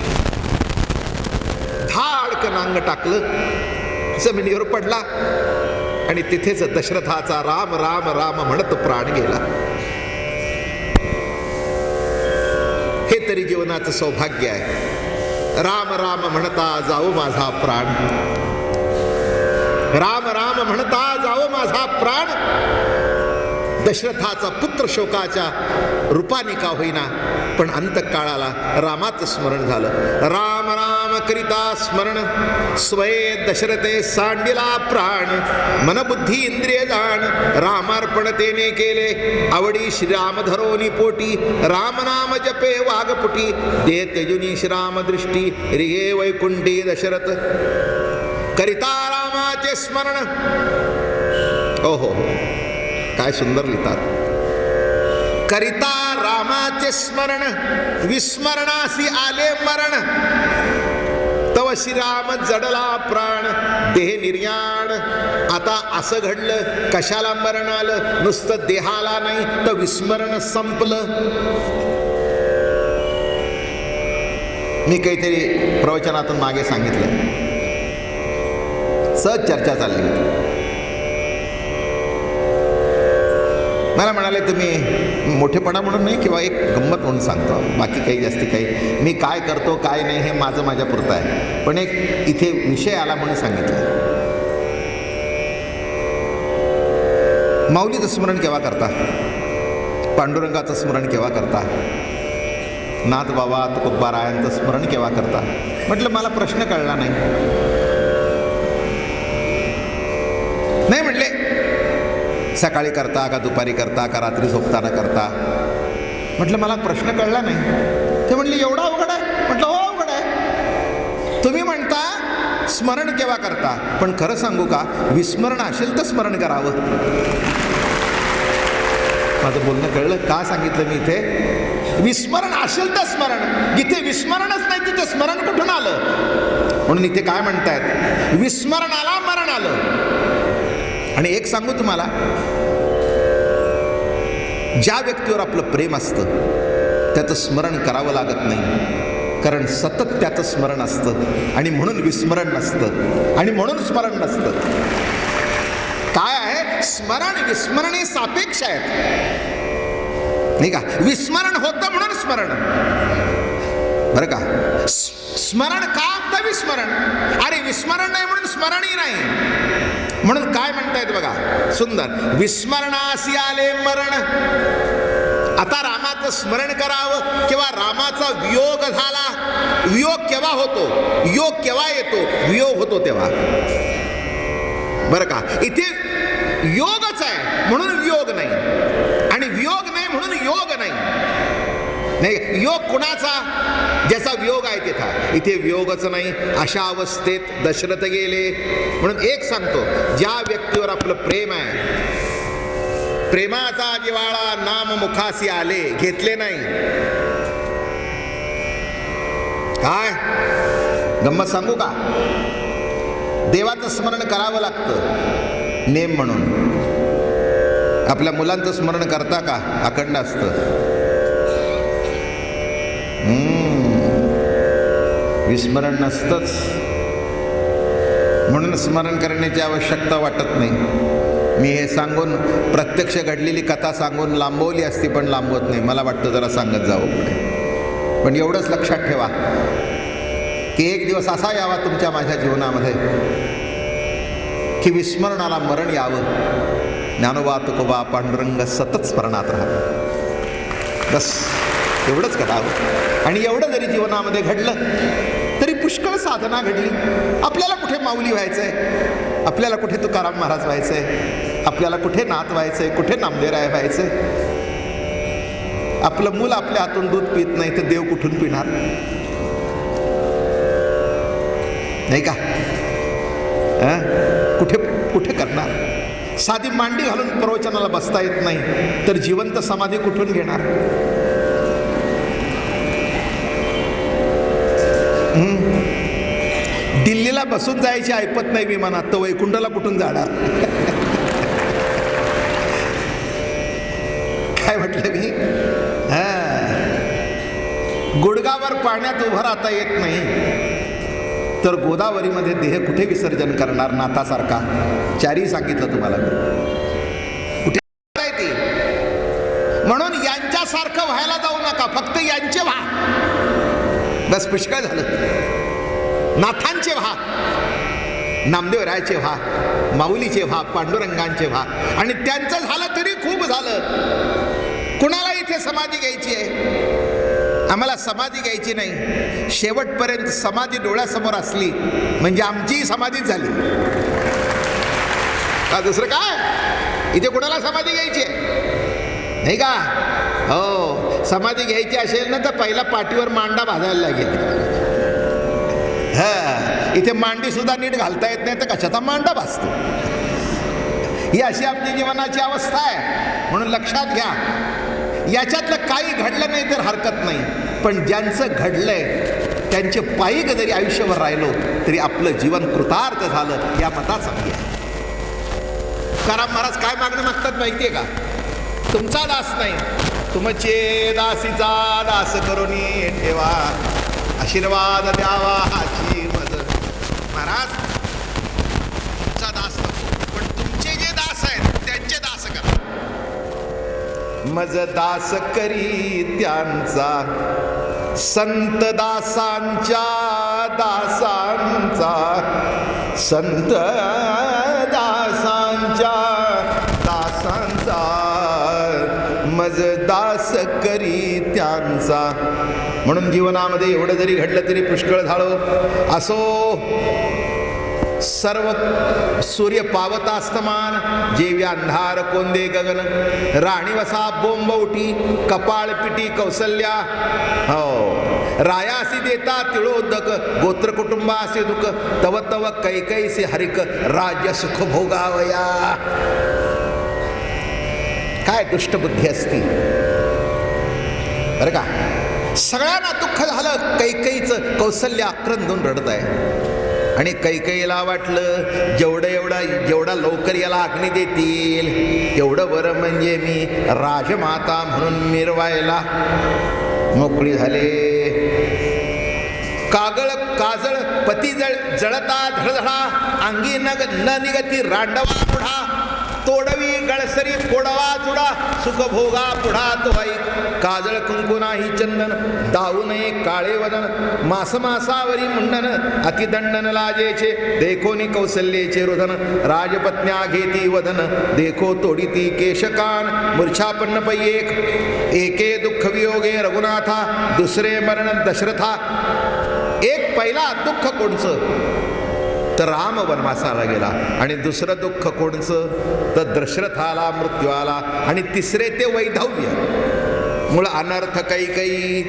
धाडकन अंग टाकलं, जमिनीवर पडला आणि तिथेच दशरथाचा राम राम राम म्हणत प्राण गेला. हे तरी जीवनाचं सौभाग्य आहे. राम राम म्हणता जाओ माझा प्राण. राम राम म्हणता जाओ माझा प्राण. दशरथाचा पुत्र शोकाच्या रूपाने का होईना पण अंतकाळाला रामाचं स्मरण झालं. राम राम करिता स्मरण स्वये दशरथे सांडिला प्राण. मनबुद्धी इंद्रिय जाण रामार्पण तेने केले. आवडी श्रीराम धरोनी पोटी. राम नाम जपे वाघपुटी. दे तेजुनी श्रीराम दृष्टी. रिये वैकुंठी दशरथ. करिता रामाचे स्मरण. ओहो, काय सुंदर लिहितात. करिता रामाचे स्मरण, विस्मरणासी आले मरण. तव श्रीराम जडला प्राण, देह निर्याण. आता असं घडलं, कशाला मरण आलं? नुसतं देहाला नाही तर विस्मरण संपलं. मी काहीतरी प्रवचनातून मागे सांगितलं, सहज चर्चा चालली होती. मला म्हणाले तुम्ही मोठेपणा म्हणून नाही किंवा एक गंमत म्हणून सांगतो, बाकी काही जास्ती काही मी काय करतो काय नाही हे माझं माझ्यापुरतं आहे, पण एक इथे विषय आला म्हणून सांगितलं. माऊलीचं स्मरण केव्हा करता? पांडुरंगाचं स्मरण केव्हा करता? नाथ बाबा तुकोबारायांचं स्मरण केव्हा करता? म्हटलं मला प्रश्न कळला नाही. नाही म्हणले, सकाळी करता का दुपारी करता का रात्री झोपताना करता? म्हटलं मला प्रश्न कळला नाही. ते म्हणले एवढा अवघड आहे? म्हटलं हो अवघड आहे. तुम्ही म्हणता स्मरण केव्हा करता, पण खरं सांगू का, विस्मरण असेल तर स्मरण करावं. माझं बोलणं कळलं का सांगितलं मी इथे? विस्मरण असेल तर स्मरण, जिथे विस्मरणच नाही तिथे स्मरण कुठून आलं? म्हणून इथे काय म्हणतायत, विस्मरणाला मरण आलं. आणि एक सांगू तुम्हाला, ज्या व्यक्तीवर आपलं प्रेम असतं त्याचं स्मरण करावं लागत नाही, कारण सतत त्याचं स्मरण असतं आणि म्हणून विस्मरण नसतं आणि म्हणून स्मरण नसतं. काय आहे, स्मरण विस्मरण हे सापेक्ष आहेत, नाही का? विस्मरण होतं म्हणून स्मरण, बरं का? स्मरण का तर विस्मरण. अरे विस्मरण नाही म्हणून स्मरणही नाही. म्हणून काय म्हणतायत बघा, सुंदर. विस्मरणासी आले मरण. आता रामाचं स्मरण करावं केव्हा? रामाचा वियोग झाला. वियोग केव्हा होतो? योग केव्हा येतो? वियोग होतो तेव्हा, बरं का? इथे योगच आहे म्हणून वियोग नाही, आणि वियोग नाही म्हणून योग नाही. नाही, योग कुणाचा? ज्याचा वियोग आहे तिथा. इथे वियोगच नाही. अशा अवस्थेत दशरथ गेले. म्हणून एक सांगतो, ज्या व्यक्तीवर आपलं प्रेम आहे, प्रेमाचा जिव्हाळा नाम मुखासी आले, घेतले नाही. काय गंमत सांगू का? देवाचं स्मरण करावं लागतं नेम म्हणून. आपल्या मुलांचं स्मरण करता का? अखंड असतं. विस्मरण नसतंच, म्हणून स्मरण करण्याची आवश्यकता वाटत नाही. मी हे सांगून, प्रत्यक्ष घडलेली कथा सांगून लांबवली असती, पण लांबवत नाही. मला वाटतं जरा सांगत जावं पुढे. पण एवढंच लक्षात ठेवा की एक दिवस असा यावा तुमच्या माझ्या जीवनामध्ये की विस्मरणाला मरण यावं. ज्ञानोबा तुकोबा पांडुरंग सतत स्मरणात राहावं. बस एवढंच घडावं. आणि एवढं जरी जीवनामध्ये घडलं तरी पुष्कळ साधना घडली. आपल्याला कुठे माऊली व्हायचंय, आपल्याला कुठे तुकाराम महाराज व्हायचंय, आपल्याला कुठे नाथ व्हायचंय, कुठे नामदेवराय व्हायचंय. आपलं मूल आपल्या हातून दूध पित नाही तर देव कुठून पिणार? नाही का? कुठे कुठे करणार? साधी मांडी घालून प्रवचनाला बसता येत नाही तर जिवंत समाधी कुठून घेणार? दिल्लीला बसून जायची ऐपत नाही विमानात, तर वैकुंठाला कुठून जाणार? काय म्हटलं मी? गुडगावर पाण्यात उभं राहता येत नाही तर गोदावरीमध्ये देह कुठे विसर्जन करणार नाथासारखा? चारी सांगितलं तुम्हाला कुठे ती. म्हणून यांच्यासारखं व्हायला जाऊ नका, फक्त यांचे व्हा, बस पुष्कळ झालं. नाथांचे व्हा, नामदेवरायचे व्हा, माऊलीचे व्हा, पांडुरंगांचे व्हा, आणि त्यांचं झालं तरी खूप झालं. कुणाला इथे समाधी घ्यायची आहे? आम्हाला समाधी घ्यायची नाही. शेवटपर्यंत समाधी डोळ्यासमोर असली म्हणजे आमचीही समाधीच झाली. का दुसरं काय? इथे कुणाला समाधी घ्यायची आहे? नाही का? हो, समाधी घ्यायची असेल ना तर पहिला पाठीवर मांडा भाजायला लागेल. इथे मांडी सुद्धा नीट घालता येत नाही तर कशाचा मांडा भासतो. ही अशी आपली जीवनाची अवस्था आहे. म्हणून लक्षात घ्या, याच्यातलं काही घडलं नाही तर हरकत नाही, पण ज्यांचं घडलंय त्यांचे पायीक जरी आयुष्यभर राहिलो तरी आपलं जीवन कृतार्थ झालं या मताचा मी आहे. तुकाराम महाराज काय मागणं मागतात माहितीये का? तुमचा दास नाही, तुमचे दासीचा दास करुणी ठेवा, आशीर्वाद द्यावा हाची मज. महाराज तुमचा दास नको, पण तुमचे जे दास आहेत त्यांचे दास करा. मज दास करी त्यांचा, संत दासांच्या दासांचा, संत दासांच्या दासांचा, मज दास करी त्यांचा. म्हणून जीवनामध्ये एवढं जरी घडलं तरी पुष्कळ झालं. असो सर्व सूर्य पावत अस्तमान, जेवी अंधार कोंदे गगन, राणी वसा बोंबवटी, कपाळ पिटी कौसल्या. हो रायासी देता तिळोदक, गोत्र कुटुंबासी दुःख, तव तव कैकैसी हरिक, राज्य सुख भोगावया. काय दुष्टबुद्धी असती बरं का. सगळ्यांना दुःख झालं, कैकईचं कौसल्या आक्रंदून रडत आहे. आणि कैकेयीला वाटलं जेवढा लवकर याला अग्नी देतील तेवढं बरं, म्हणजे मी राजमाता म्हणून मिरवायला मोकळी झाले. काजळ पती जळता धडधडा, अंगी न निगती रांडवा पुढा, तोडवी गळसरी फोडवा चुडा, सुख भोगा पुढा तो ऐक. काजळ कुंकू नाही चंदन, दाऊ नये काळे वदन, मास मासावरी मुंडन, अतिदंडन लाजेचे, देखोनी कौसल्येचे रुधन, राजपत्न्या घेती वदन, देखो तोडीती केशकान, मूर्छापन्न पै एके दुःख वियोगे रघुनाथा, दुसरे मरण दशरथा. एक पहिला दुःख कोणचं तर राम वनवासाला गेला, आणि दुसरं दुःख कोणचं तर दशरथाला मृत्यू आला, आणि तिसरे ते वैधव्य. मूळ अनर्थ कैकई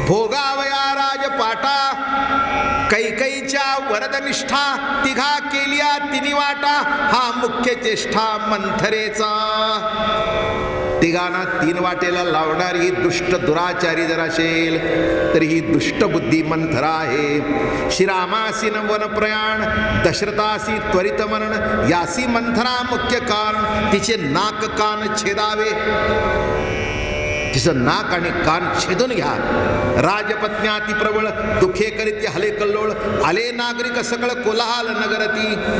भोगावया राजपाटा, कैकईच्या वरदनिष्ठा तिघा केलिया तिनी वाटा, हा मुख्य चेष्टा मंथरेचा. तिघांना तीन वाटेला लावणारी दुष्ट दुराचारी जर असेल तरी ही दुष्ट बुद्धी मंथरा आहे. श्रीरामासी वन प्रयाण, दशरथासी त्वरित मरण, यासी मंथरा मुख्य कारण, तिचे नाक कान छेदावे. तिचं नाक आणि कान छेदून घ्या. राजपत्न्या ती प्रबळ, दुखे करीत हले कल्लोळ, आले नागरिक सकळ कोलाहल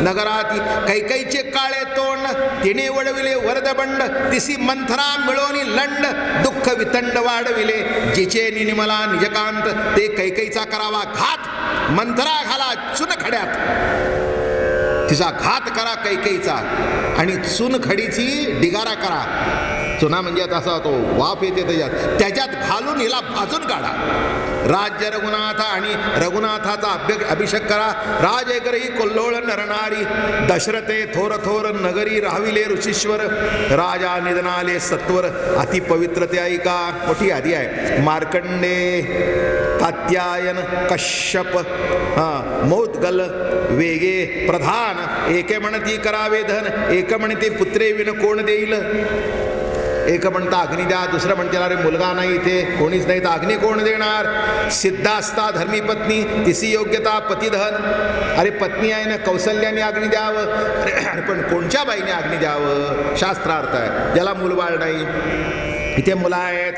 नगराती. कैकईचे काळे तोंड, तिने वडविले वरदबंड, तिसी मंथरा मिळवणी लंड, दुःख वितंड वाढविले. जिचे निनिमला निजकांत, ते कैकईचा करावा घात, मंथरा घाला चुनखड्यात. तिचा घात करा कैकईचा, आणि चुनखडीची डिगारा करा. चुना म्हणजे असा तो वाफ येते त्याच्यात घालून हिला भाजून काढा. राज्य रघुनाथ आणि रघुनाथाचा अभिषेक करा. राज एकरही कोल्होळ नरनारी, दशरथे थोर थोर नगरी राहविले ऋषीश्वर, राजा निधनाले सत्वर, अति पवित्र ते ऐका. मोठी आधी आहे. मार्कंडे, कात्यायन, कश्यप, मोदगल, वेगे प्रधान, एके म्हणती करावे धन, एक म्हणते पुत्रे विन कोण देईल. एक म्हणता अग्नी द्या, दुसरं म्हणते अरे मुलगा नाही इथे कोणीच नाही तर अग्नी कोण देणार. सिद्धास्ता धर्मी पत्नी, तिसी योग्यता पतिधन. अरे पत्नी आहे ना, कौशल्याने अग्नी द्यावं. अरे पण कोणत्या बाईने अग्नी द्यावं शास्त्रार्थ आहे. ज्याला मुलबाळ नाही. इथे मुलं आहेत.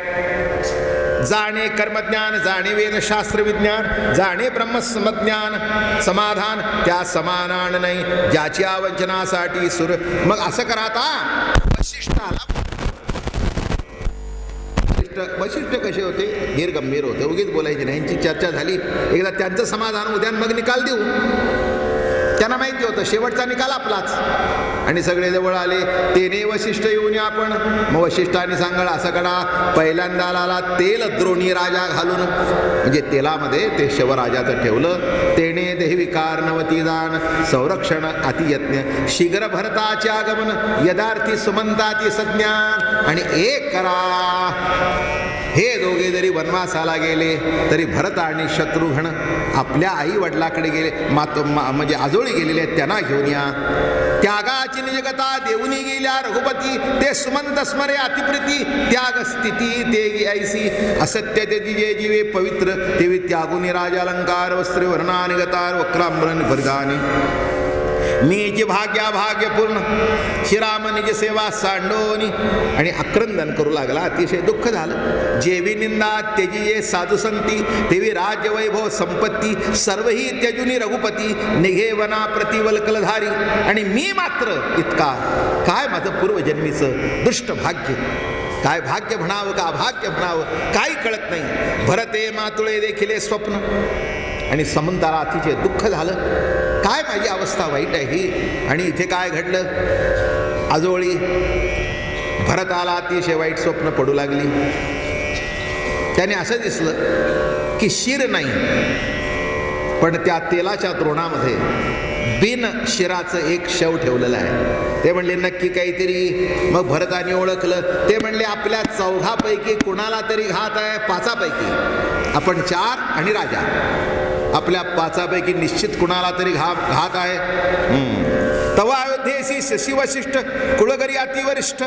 जाणे कर्मज्ञान, जाणे वेदशास्त्र विज्ञान, जाणे ब्रह्मसमज्ञान, समाधान त्या समानान नाही, ज्याची वंचनासाठी सुर. मग असं करा आता. वशिष्ठ कसे होते, निर्गंभीर होते, उगीच बोलायचे नाही. यांची चर्चा झाली, एकदा त्यांचं समाधान उद्या मग निकाल देऊ. त्यांना माहिती होतं शेवटचा निकाल आपलाच. आणि सगळे जवळ आले. तेने वशिष्ठ येऊन आपण. मग वशिष्ठांनी सांगल असं करा, पहिल्यांदा आला तेल द्रोणी राजा घालून, म्हणजे तेलामध्ये ते शवराजाचं ठेवलं. तेने देहविकार नवती दान, संरक्षण अतियज्ञ, शीघ्र भरताचे आगमन, यदार्थी सुमंताती संज्ञान. आणि एक करा, हे दोघे जरी वनवासाला गेले तरी भरत आणि शत्रुघ्न आपल्या आई वडिलाकडे गेले, म्हणजे आजोळी गेलेले आहेत, त्यांना घेऊन या. त्यागाची निजगता देऊनी गेल्या रघुपती, ते सुमंत स्मरे अतिप्रीती, त्याग स्थिती ते ऐसी, असत्य ते जिजे जीवे पवित्र, तेवी त्यागुनी राजालंकार वस्त्रे वर्णा निगतार वक्रांबरन परिधानी. नीच भाग्यपूर्ण श्रीराम निज सेवा सांडोनी. आणि आक्रंदन करू लागला. अतिशय दुःख झालं. जेवी निंदा तेजी जे साधू संती, तेवी राज्य वैभव संपत्ती, सर्वही त्यजुनी रघुपती, निघे वना प्रतिवल्कलधारी. आणि मी मात्र इतका, काय माझं पूर्वजन्मीचं दुष्ट भाग्य, काय भाग्य म्हणावं का अभाग्य म्हणावं काही कळत नाही. भरते मातुळे देखील स्वप्न. आणि समंताला अतिशय दुःख झालं. काय माझी अवस्था वाईट आहे ही. आणि इथे काय घडलं, आजोळी भरताला अतिशय वाईट स्वप्न पडू लागली. त्याने असं दिसलं की शिर नाही, पण त्या तेलाच्या द्रोणामध्ये बिन शिराचं एक शव ठेवलेलं आहे. ते म्हणले नक्की काहीतरी. मग भरताने ओळखलं. ते म्हणले आपल्या चौघापैकी कुणाला तरी घात आहे, पाचापैकी. आपण 4 आणि राजा, आपल्या पाचापैकी निश्चित कुणाला तरी घात आहे. तवा अयोध्येसी शशी वशिष्ठ, कुळगरी अतिवरिष्ठ,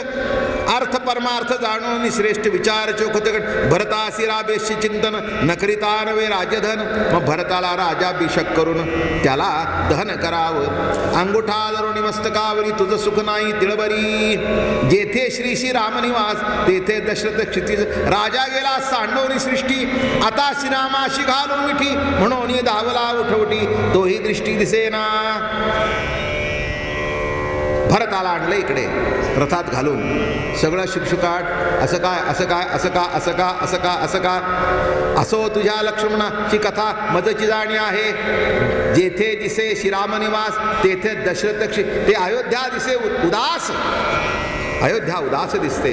अर्थ परमार्थ जाणून श्रेष्ठ विचार चोखतगट, भरतासी राबेशी चिंतन, नकरिता नवे राजधन. मग भरताला राजाभिषेक करून त्याला दहन करावं. अंगुठा धरुणी मस्तकावरी तुझं सुख नाही तिळबरी, जेथे श्री राम निवास तेथे दशरथ क्षितिज. राजा गेला सांडोनी सृष्टी, आता श्रीरामाशी घालून मिठी, म्हणून धावला उठवटी, तोही दृष्टी दिसेना. भरताला आणलं इकडे रथात घालून. सगळं शुकशुकाट. असं काय, असं काय, असं का, असं का, असं का, असं का. असो तुझ्या लक्ष्मणाची कथा मजची जाणी आहे. जेथे दिसे श्रीराम निवास तेथे दशरथ ते अयोध्या दिसे उदास. अयोध्या उदास दिसते.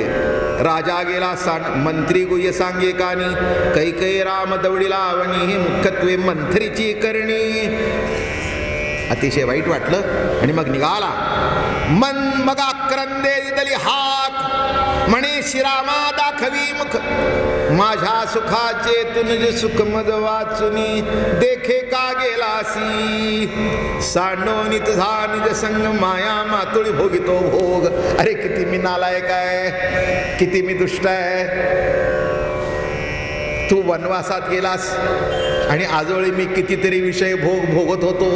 राजा गेला मंत्री गुह्य सांगे कानी, कैकई राम दवडीला आवणी, ही मुख्यत्वे मंथरीची करणी. अतिशय वाईट वाटलं. आणि मग निघाला. मग आक्रंदे दिली हाक, म्हणे श्रीरामा दाखवी मुख, माझ्या सुखाचे तुझे सुख मज वाचुनी, देखे का गेलासी, सांडोनी तुझा निज संग, माया मातुळी भोगितो भोग. अरे किती मी नालायक आहे, किती मी दुष्ट आहे. तू वनवासात गेलास आणि आजोळी मी कितीतरी विषय भोगत होतो.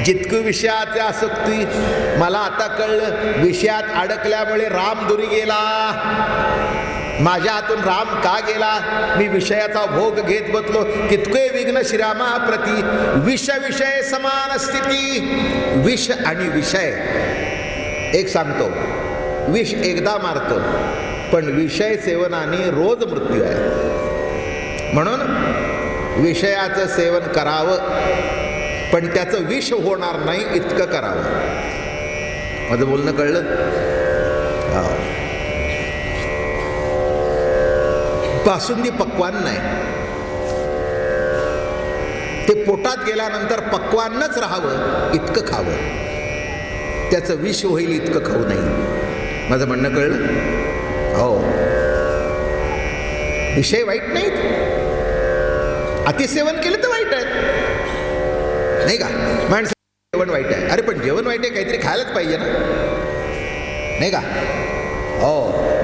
जितकं विषयात आसक्ती, मला आता कळलं विषयात अडकल्यामुळे राम दुरी गेला. माझ्या हातून राम का गेला. मी विषयाचा भोग घेत बसलो. कितके विघ्न श्रीरामाप्रती. विष विषय समान स्थिती. विष आणि विषय एक सांगतो, विष एकदा मारतो, पण विषय सेवनाने रोज मृत्यू आहे. म्हणून विषयाचं सेवन करावं, पण त्याचं विष होणार नाही इतकं करावं. माझं बोलणं कळलं. बासुंदी पक्वान नाही, ते पोटात गेल्यानंतर पक्वानच राहावं इतकं खावं. त्याचं विष होईल इतकं खाऊ नाही. माझं म्हणणं कळलं. हो, विषय वाईट नाहीत, अतिसेवन केलं तर वाईट आहे नाही का. माणसं जेवण वाईट आहे. अरे पण जेवण वाईट आहे, काहीतरी खायलाच पाहिजे ना, नाही का. हो,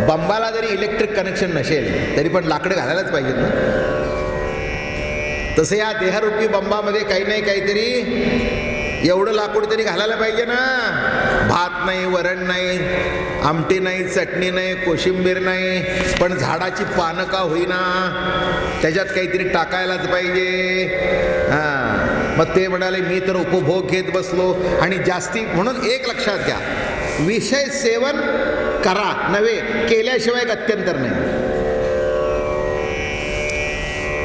बंबाला जरी इलेक्ट्रिक कनेक्शन नसेल तरी पण लाकडं घालायलाच पाहिजेत ना. तसं या देहरूपी बंबामध्ये काही नाही काहीतरी एवढं लाकूड तरी घालायला पाहिजे ना. भात नाही, वरण नाही, आमटी नाही, चटणी नाही, कोशिंबीर नाही, पण झाडाची पानं का होईना त्याच्यात काहीतरी टाकायलाच पाहिजे. मग ते म्हणाले मी तर उपभोग घेत बसलो आणि जास्ती. म्हणून एक लक्षात घ्या, विषय सेवन करा नव्हे, केल्याशिवाय गत्यंतर नाही.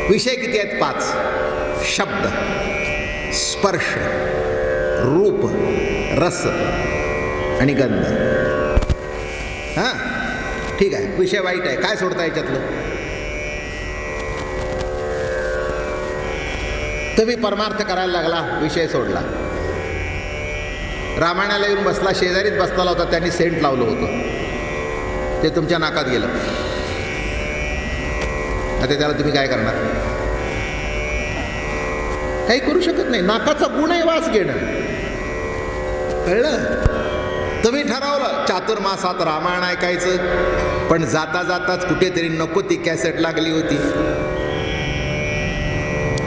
विषय किती आहेत? 5. शब्द, स्पर्श, रूप, रस आणि गंध. हां ठीक आहे, विषय वाईट आहे. काय सोडता याच्यातलं? तुम्ही परमार्थ करायला लागला, विषय सोडला. रामायणाला येऊन बसला, शेजारीच बसला होता, त्यांनी सेंट लावलं होतं, ते तुमच्या नाकात गेलं. आता त्याला तुम्ही काय करणार? काही करू शकत नाही. नाकाचा गुण आहे वास घेणं, कळलं? तुम्ही ठरवलं चातुर्मासात रामायण ऐकायचं, पण जाता जाताच कुठेतरी नको ती कॅसेट लागली होती.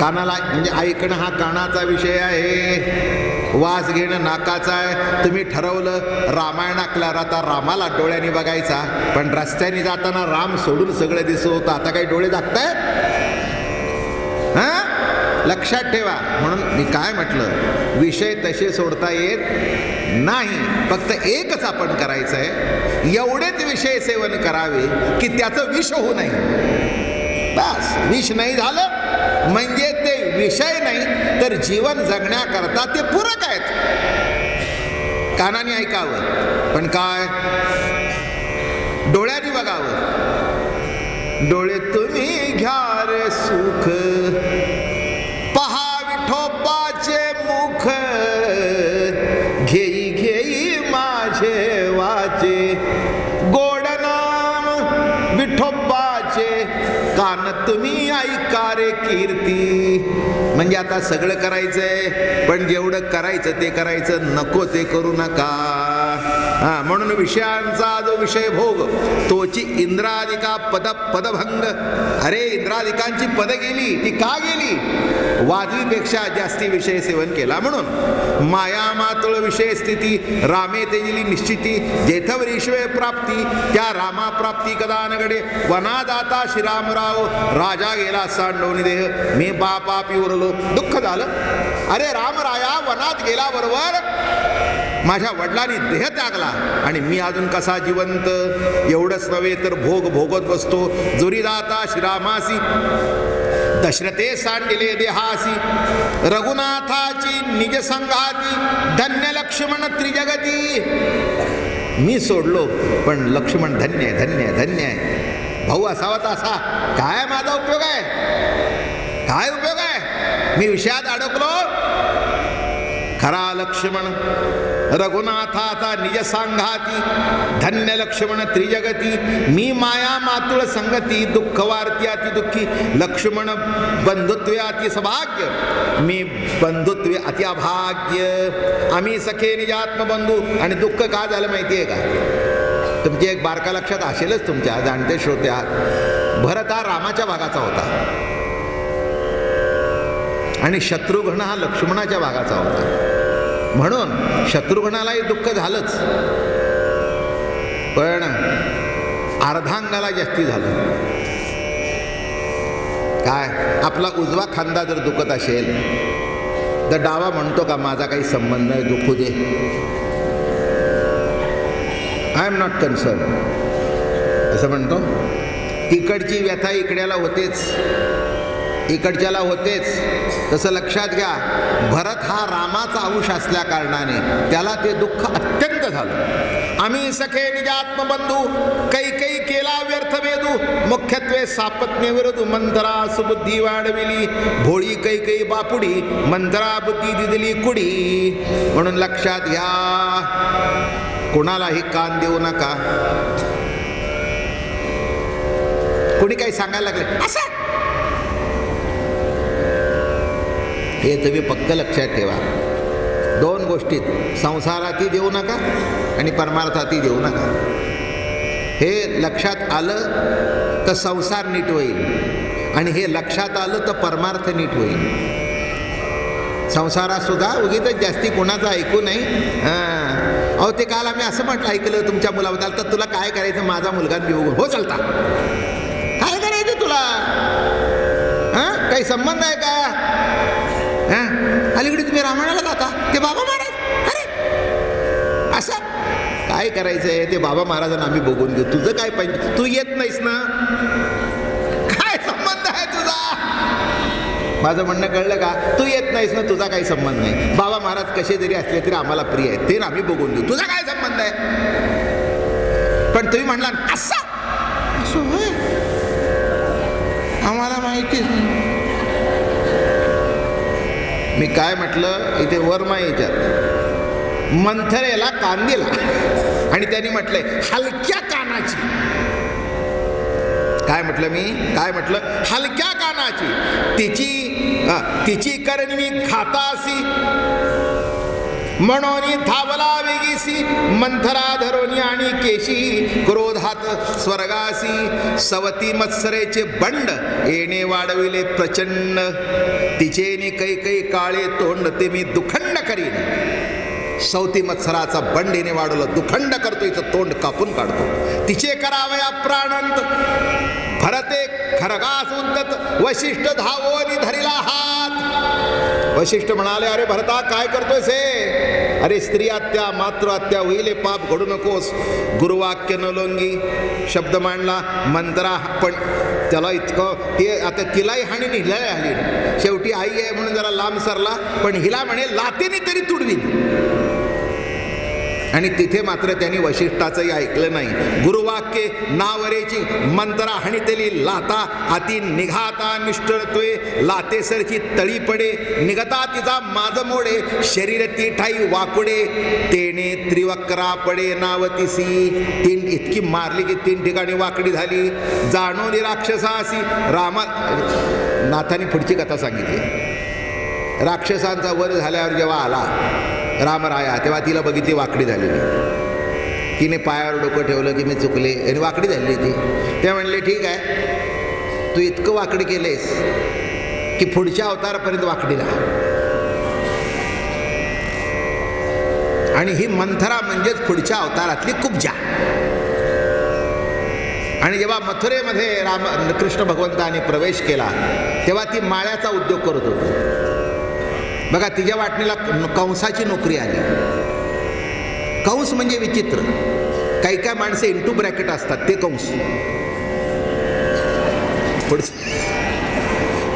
कानाला म्हणजे ऐकणं हा कानाचा विषय आहे, वास घेणं नाकाचा आहे. तुम्ही ठरवलं रामायण ऐकल्यावर आता रामाला डोळ्यांनी बघायचा, पण रस्त्याने जाताना राम सोडून सगळं दिसत होतं. आता काही डोळे दाखतायत? हां, लक्षात ठेवा. म्हणून मी काय म्हटलं, विषय तसे सोडता येत नाही. फक्त एकच आपण करायचं आहे, एवढेच विषय सेवन करावे की त्याचं विष होऊ नये. बस, विष नाही झालं म्हणजे ते विषय नाही, तर जीवन जगण्याकरता ते पूरक आहेत. कानाने ऐकावं, पण काय डोळ्यांनी बघावं. डोळे तुम्ही घ्या रे सुख, पहा विठोबाचे मुख, घेई घेई माझे वाचे, गोड नाम विठोबाचे, कान तुम्ही ऐका रे कीर्ती. म्हणजे आता सगळं करायचंय, पण जेवढं करायचं ते करायचं, नको ते करू नका. म्हणून विषयांचा जो विषय भोग तोची इंद्रादिका पदभंग. अरे इंद्रादिकांची पद गेली, ती का गेली? वाजवीपेक्षा जास्ती विषय सेवन केला म्हणून. माया मातुळ विषय स्थिती, रामे तेजली निश्चिती, जेथवर ईश्वर प्राप्ती, त्या रामा प्राप्ती कदा नगडे. वना जाता श्रीरामराव, राजा गेला सांडवणी देह, मी पापी उरलो. दुःख झालं. अरे रामराया वनात गेला बरोबर, माझ्या वडिलांनी देह त्यागला आणि मी अजून कसा जिवंत. एवढंच नव्हे तर भोग भोगत बसतो. जोरी जाता श्रीरामासी, दशरथे सांडिले देहासी, रघुनाथाची निज संघाती, धन्य लक्ष्मण त्रिजगती. मी सोडलो पण लक्ष्मण धन्य आहे, धन्य आहे, धन्य आहे. भाऊ असावा तर असा. काय माझा उपयोग आहे? काय उपयोग आहे? मी विषयात अडकलो. खरा लक्ष्मण रघुनाथाचा निज सांघाती, धन्य लक्ष्मण त्रिजगती. मी माया मातुळ संगती, दुःख वार्ती अति दुःखी. लक्ष्मण बंधुत्वे अति सौभाग्य, मी बंधुत्वे अति अभाग्य. आम्ही सखे निजात्मबंधू. आणि दुःख का झालं माहिती आहे का? तुमची एक बारका लक्षात असेलच, तुमच्या जाणते श्रोते आहात. भरत हा रामाच्या भागाचा होता आणि शत्रुघ्न हा लक्ष्मणाच्या भागाचा होता. म्हणून शत्रुघ्नालाही दुःख झालंच, पण अर्धांगाला जास्ती झालं. काय, आपला उजवा खांदा जर दुखत असेल तर डावा म्हणतो का माझा काही संबंध नाही, दुखू दे, आय एम नॉट कन्सर्न, असं म्हणतो. तिकडची व्यथा इकड्याला होतेच, इकडच्याला होतेच. तसं लक्षात घ्या, भरत हा रामाचा अंश असल्या कारणाने त्याला ते दुःख अत्यंत झालं. आम्ही सखे निजात्मबंधू, कैकई केला व्यर्थ वेदू. मुख्यत्वे सापत्न्य विरुद्ध मंत्रा सुबुद्धी वाढविली. भोळी कैकई बापुडी, मंत्रा बुद्धी दिदली कुडी. म्हणून लक्षात घ्या, कोणालाही कान देऊ नका. कोणी काही सांगायला लागले असं, हे तुम्ही पक्क लक्षात ठेवा. दोन गोष्टीत, संसारातही देऊ नका आणि परमार्थातही देऊ नका. हे लक्षात आलं तर संसार नीट होईल आणि हे लक्षात आलं तर परमार्थ नीट होईल. संसारात सुद्धा उगीच जास्ती कोणाचं ऐकू नाही. अहो ते काल आम्ही असं म्हटलं, ऐकलं तुमच्या मुलाबद्दल, तर तुला काय करायचं, माझा मुलगा मी बघून. हो चालता, काय करायचं तुला? काही संबंध आहे का? अलीकडे तुम्ही रामायणाला जाता, ते बाबा महाराज, अरे असं काय करायचंय? ते बाबा महाराजांना आम्ही बघून घेऊ, तुझं काय पाहिजे? तू येत नाहीस ना, काय संबंध आहे तुझा? माझं म्हणणं कळलं का? तू येत नाहीस ना, तुझा काही संबंध नाही. बाबा महाराज कसे जरी असले तरी आम्हाला प्रिय आहेत, ते आम्ही बघून घेऊ, तुझा काय संबंध आहे? पण तुम्ही म्हणला असं आम्हाला माहितीच नाही. मी काय म्हटलं, इथे वर्मा याच्यात मंथरेला कान दिला आणि त्यांनी म्हटलंय हलक्या कानाची. काय म्हटलं मी, काय म्हटलं, हलक्या कानाची तिची करणी खातासी, म्हणून धावला वेगीसी, मंथरा धरोनी आणि केशी, क्रोधात स्वर्गासी, सवती मत्सरेचे बंड येणे वाढविले प्रचंड, तिचेनी कैकै काळे तोंड ते मी दुखंड करीन. सवती मत्सराचा बंड येणे वाढवलं, दुखंड करतो, हिचं तोंड कापून काढतो. तिचे करावया प्राणांत, भरते खरगास उद्दत, वशिष्ठ धावोनी धरिला हात. वशिष्ठ म्हणाले, अरे भरता काय करतोयस हे? अरे स्त्री हत्या मातृ हत्या होईल, पाप घडू नकोस. गुरुवाक्य न लोंगी शब्द मांडला. मंत्रा पण त्याला इतकं ते आता तिलाही हानी नाही, हिलाही हानी. शेवटी आई आहे म्हणून जरा लांब सरला, पण हिला म्हणे लातेने तरी तुडवीन. आणि तिथे मात्र त्यांनी वशिष्ठाचंही ऐकलं नाही. गुरुवाक्ये नावरेची मंत्रा हाणितेली लाता, अति निघाता निष्ठुरत्वे, लातेसरची तळी पडे, निघता तिचा माज मोडे, शरीर ती ठाई वाकुडे, तेने त्रिवक्रा पडे नावतीसी. तीन इतकी मारली की 3 ठिकाणी वाकडी झाली. जाणोनी राक्षसासी रामा. नाथाने पुढची कथा सांगितली. राक्षसांचा वध झाल्यावर जेव्हा आला रामराया, तेव्हा तिला बघितली वाकडी झालेली. तिने पायावर डोकं ठेवलं की मी चुकले, आणि वाकडी झालेली ती. ते म्हणले ठीक आहे, तू इतकं वाकडी केलेस की पुढच्या अवतारापर्यंत वाकडीला. आणि ही मंथरा म्हणजेच पुढच्या अवतारातली कुब्जा. आणि जेव्हा मथुरेमध्ये कृष्ण भगवंताने प्रवेश केला तेव्हा ती माळ्याचा उद्योग करत होती. बघा, तिच्या वाटणीला कंसाची नोकरी आली. कंस म्हणजे विचित्र. काही काय माणसे इंटू ब्रॅकेट असतात, ते कंस.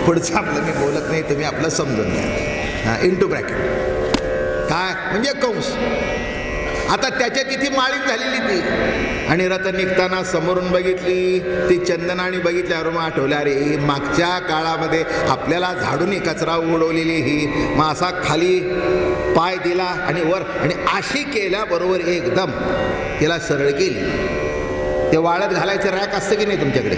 पुढचं आपलं मी बोलत नाही, तुम्ही आपलं समजून घ्या. इंटू ब्रॅकेट काय म्हणजे कंस. आता त्याच्या तिथे माळीत झालेली ती. आणि रथ निघताना समोरून बघितली ती चंदनाने बघितली. अरे मग आठवलं, अरे मागच्या काळामध्ये आपल्याला झाडून कचरा उडवलेली ही. मग असा खाली पाय दिला आणि वर, आणि अशी केल्याबरोबर एकदम तिला सरळ केली. ते वाळत घालायचं रॅक असतं की नाही तुमच्याकडे,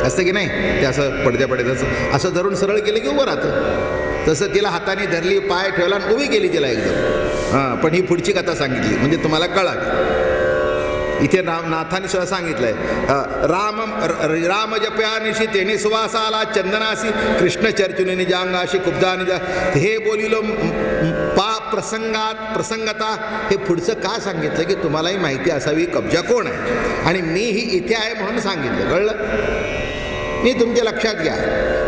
असतं की नाही? ते असं पडद्याचं असं धरून सरळ केलं की उभं राहतं. तसं तिला हाताने धरली, पाय ठेवला आणि उभी केली तिला एकदम. पण ही पुढची कथा सांगितली म्हणजे तुम्हाला कळाली. इथे नाथाने सुद्धा सांगितलंय, राम जप्यानिशी तेने सुवासा आला चंदनासी, कृष्ण चर्चुनी जांगाशी कुब्जानी. हे बोलिलो प्रसंगता. हे पुढचं का सांगितलं की तुम्हालाही माहिती असावी कब्जा कोण आहे, आणि मीही इथे आहे म्हणून सांगितलं. कळलं? मी तुमच्या लक्षात घ्या.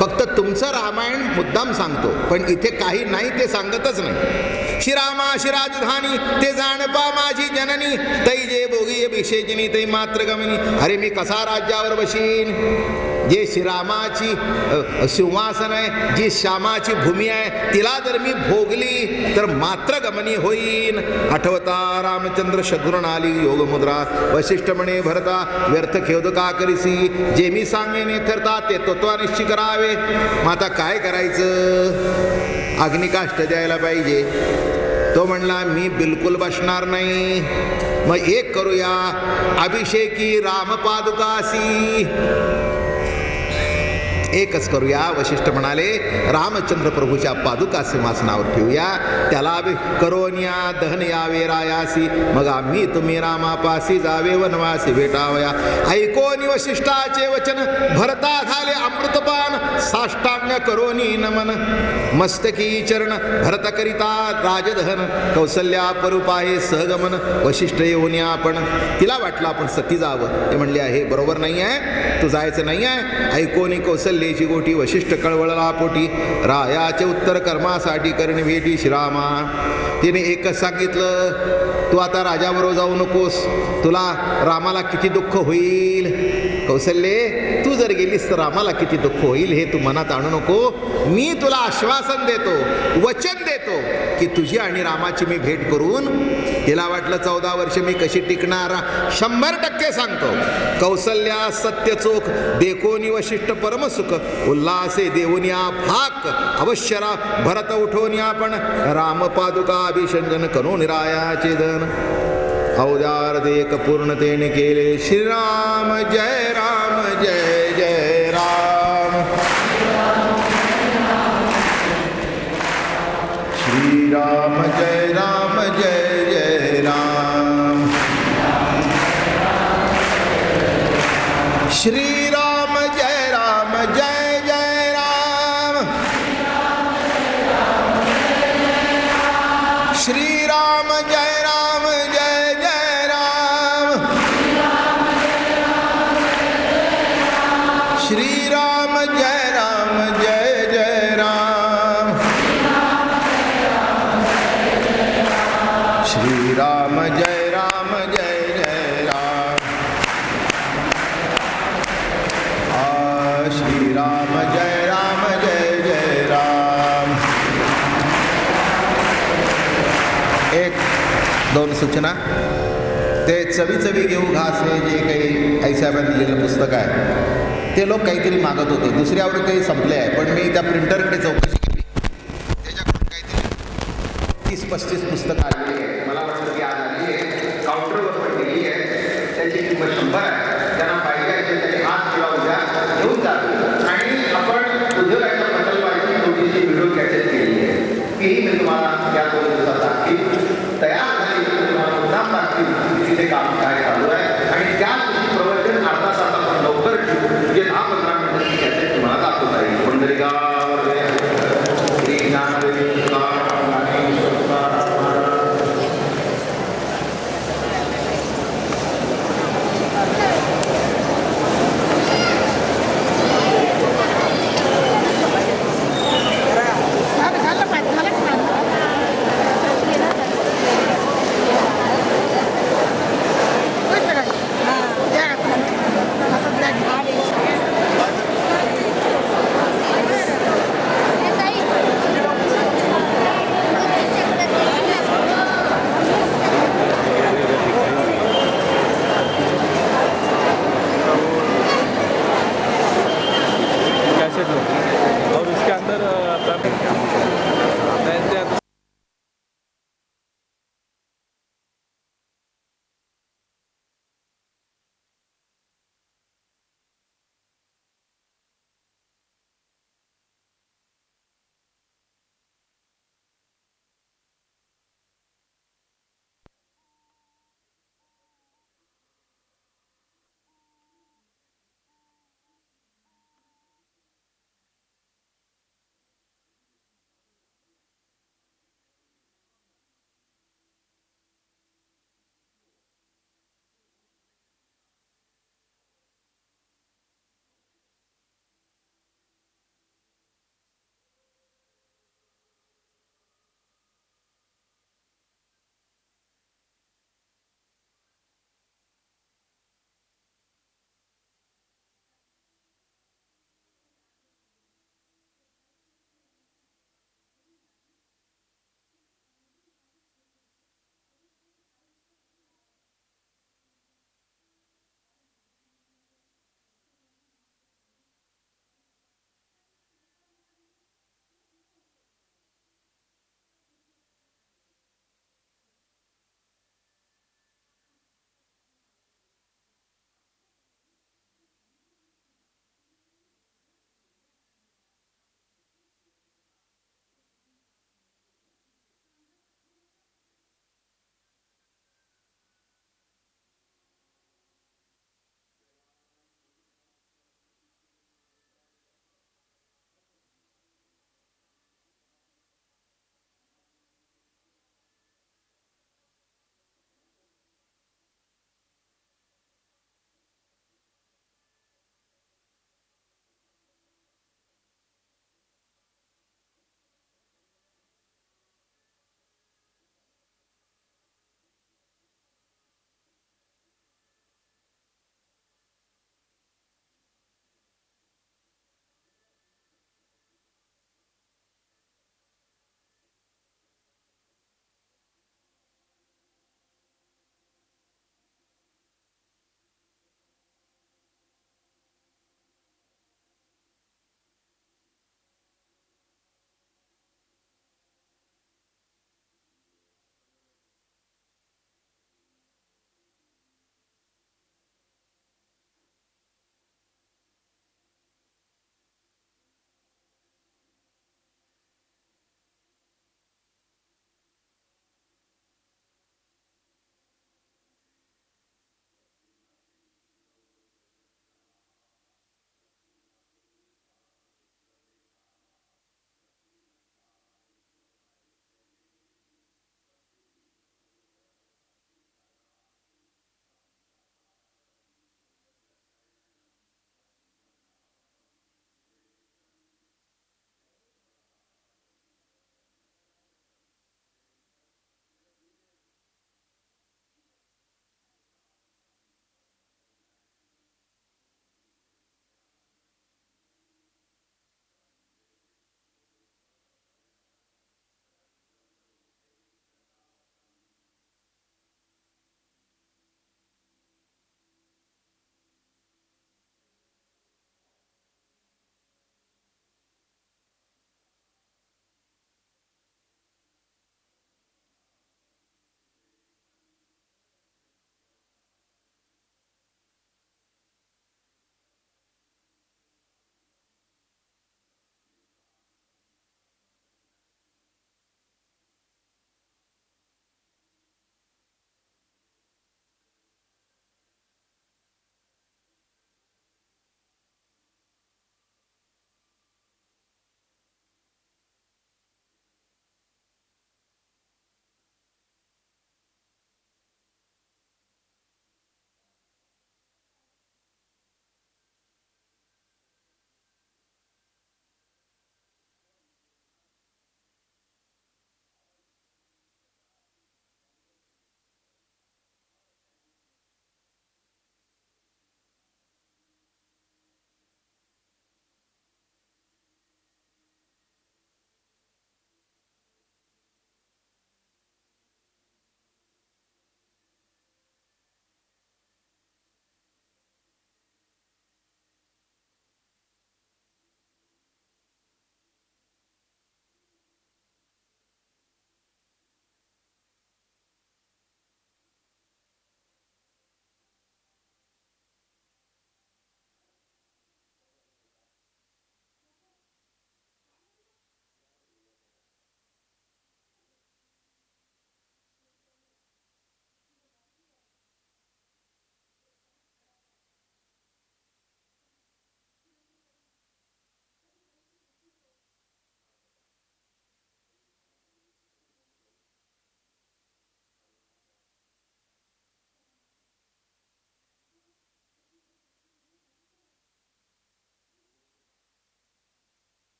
फक्त तुमचं रामायण मुद्दाम सांगतो, पण इथे काही नाही ते सांगतच नाही. श्रीरामा राजधानी ते जाणपा माझी जननी, तै जे भोगी विशेषिनी तै मात्र गमनी. अरे मी कसा राज्यावर बशीन? जे श्रीरामाची सिंहासन आहे, जी श्यामाची भूमी आहे, तिला जर मी भोगली तर मात्र गमनी होईन. आठवता रामचंद्र शत्रुन आली योगमुद्रा, वशिष्ठ म्हणे भरता व्यर्थ खेद का करीसी, जे मी सांगेन ठरता ते तत्वानिश्ची करावे. मग आता काय करायचं? अग्निकाष्ट द्यायला पाहिजे. तो म्हणला मी बिलकुल बसणार नाही. मग एक करूया, अभिषेकी रामपादुकासी. एकच करूया. वशिष्ठ म्हणाले रामचंद्र प्रभूच्या पादुका सिंहासनावर ठेवूया, त्याला करोनिया दहन यावे रायासी, मग आम्ही तुम्ही रामापासी जावे वनवासी भेटावया. ऐकोनी वशिष्ठाचे वचन भरता झाले अमृतपान, साष्टांग करोनी नमन, मस्तकी चरण भरत करिता राजदहन, कौसल्या परुपाहे सहगमन. वशिष्ठ येऊन आपण, तिला वाटलं आपण सती जावं. ते म्हणले हे बरोबर नाही आहे, तू जायचं नाही आहे. ऐकोनी कौसल्याची गोटी, वशिष्ठ कळवळला पोटी, रायाचे उत्तर कर्मासाठी करणे भेटी श्रीरामा. तिने एकच सांगितलं, तू आता राजाबरोबर जाऊ नकोस, तुला रामाला किती दुःख होईल. कौसल्ये, तू जर गेलीस तर रामाला किती दुःख होईल हे तू मनात आणू नको. मी तुला आश्वासन देतो, वचन देतो की तुझी आणि रामाची मी भेट करून. तिला वाटलं 14 वर्ष मी कशी टिकणार. 100% सांगतो. कौसल्या सत्य चोख देखोनी वशिष्ठ परमसुख, उल्हासे देवनिया फाक अवश्यरा. भरत उठवून आपण राम पादुका अभिषंजन करून रायाचे धन. अवजारत एक पूर्णतेने केले. श्रीराम जय राम जय जय राम. श्रीराम जय राम जय जय राम. श्रीराम जय राम जय जय राम. श्रीराम जय राम जय जय राम. श्रीराम जय राम जय जय राम. श्रीराम जय राम जय जय राम. श्रीराम जय राम जय जय राम. एक दोन सूचना. ते चवी चवी घेऊ घास हे जे काही ऐसाहेबांनी लिहिलेलं पुस्तक आहे ते लोक काहीतरी मागत होते. दुसऱ्यावर काही संपले आहे, पण मी त्या प्रिंटरकडे चौकशी केली. त्याच्याकडून काहीतरी 30-35 पुस्तकं आलेली आहे.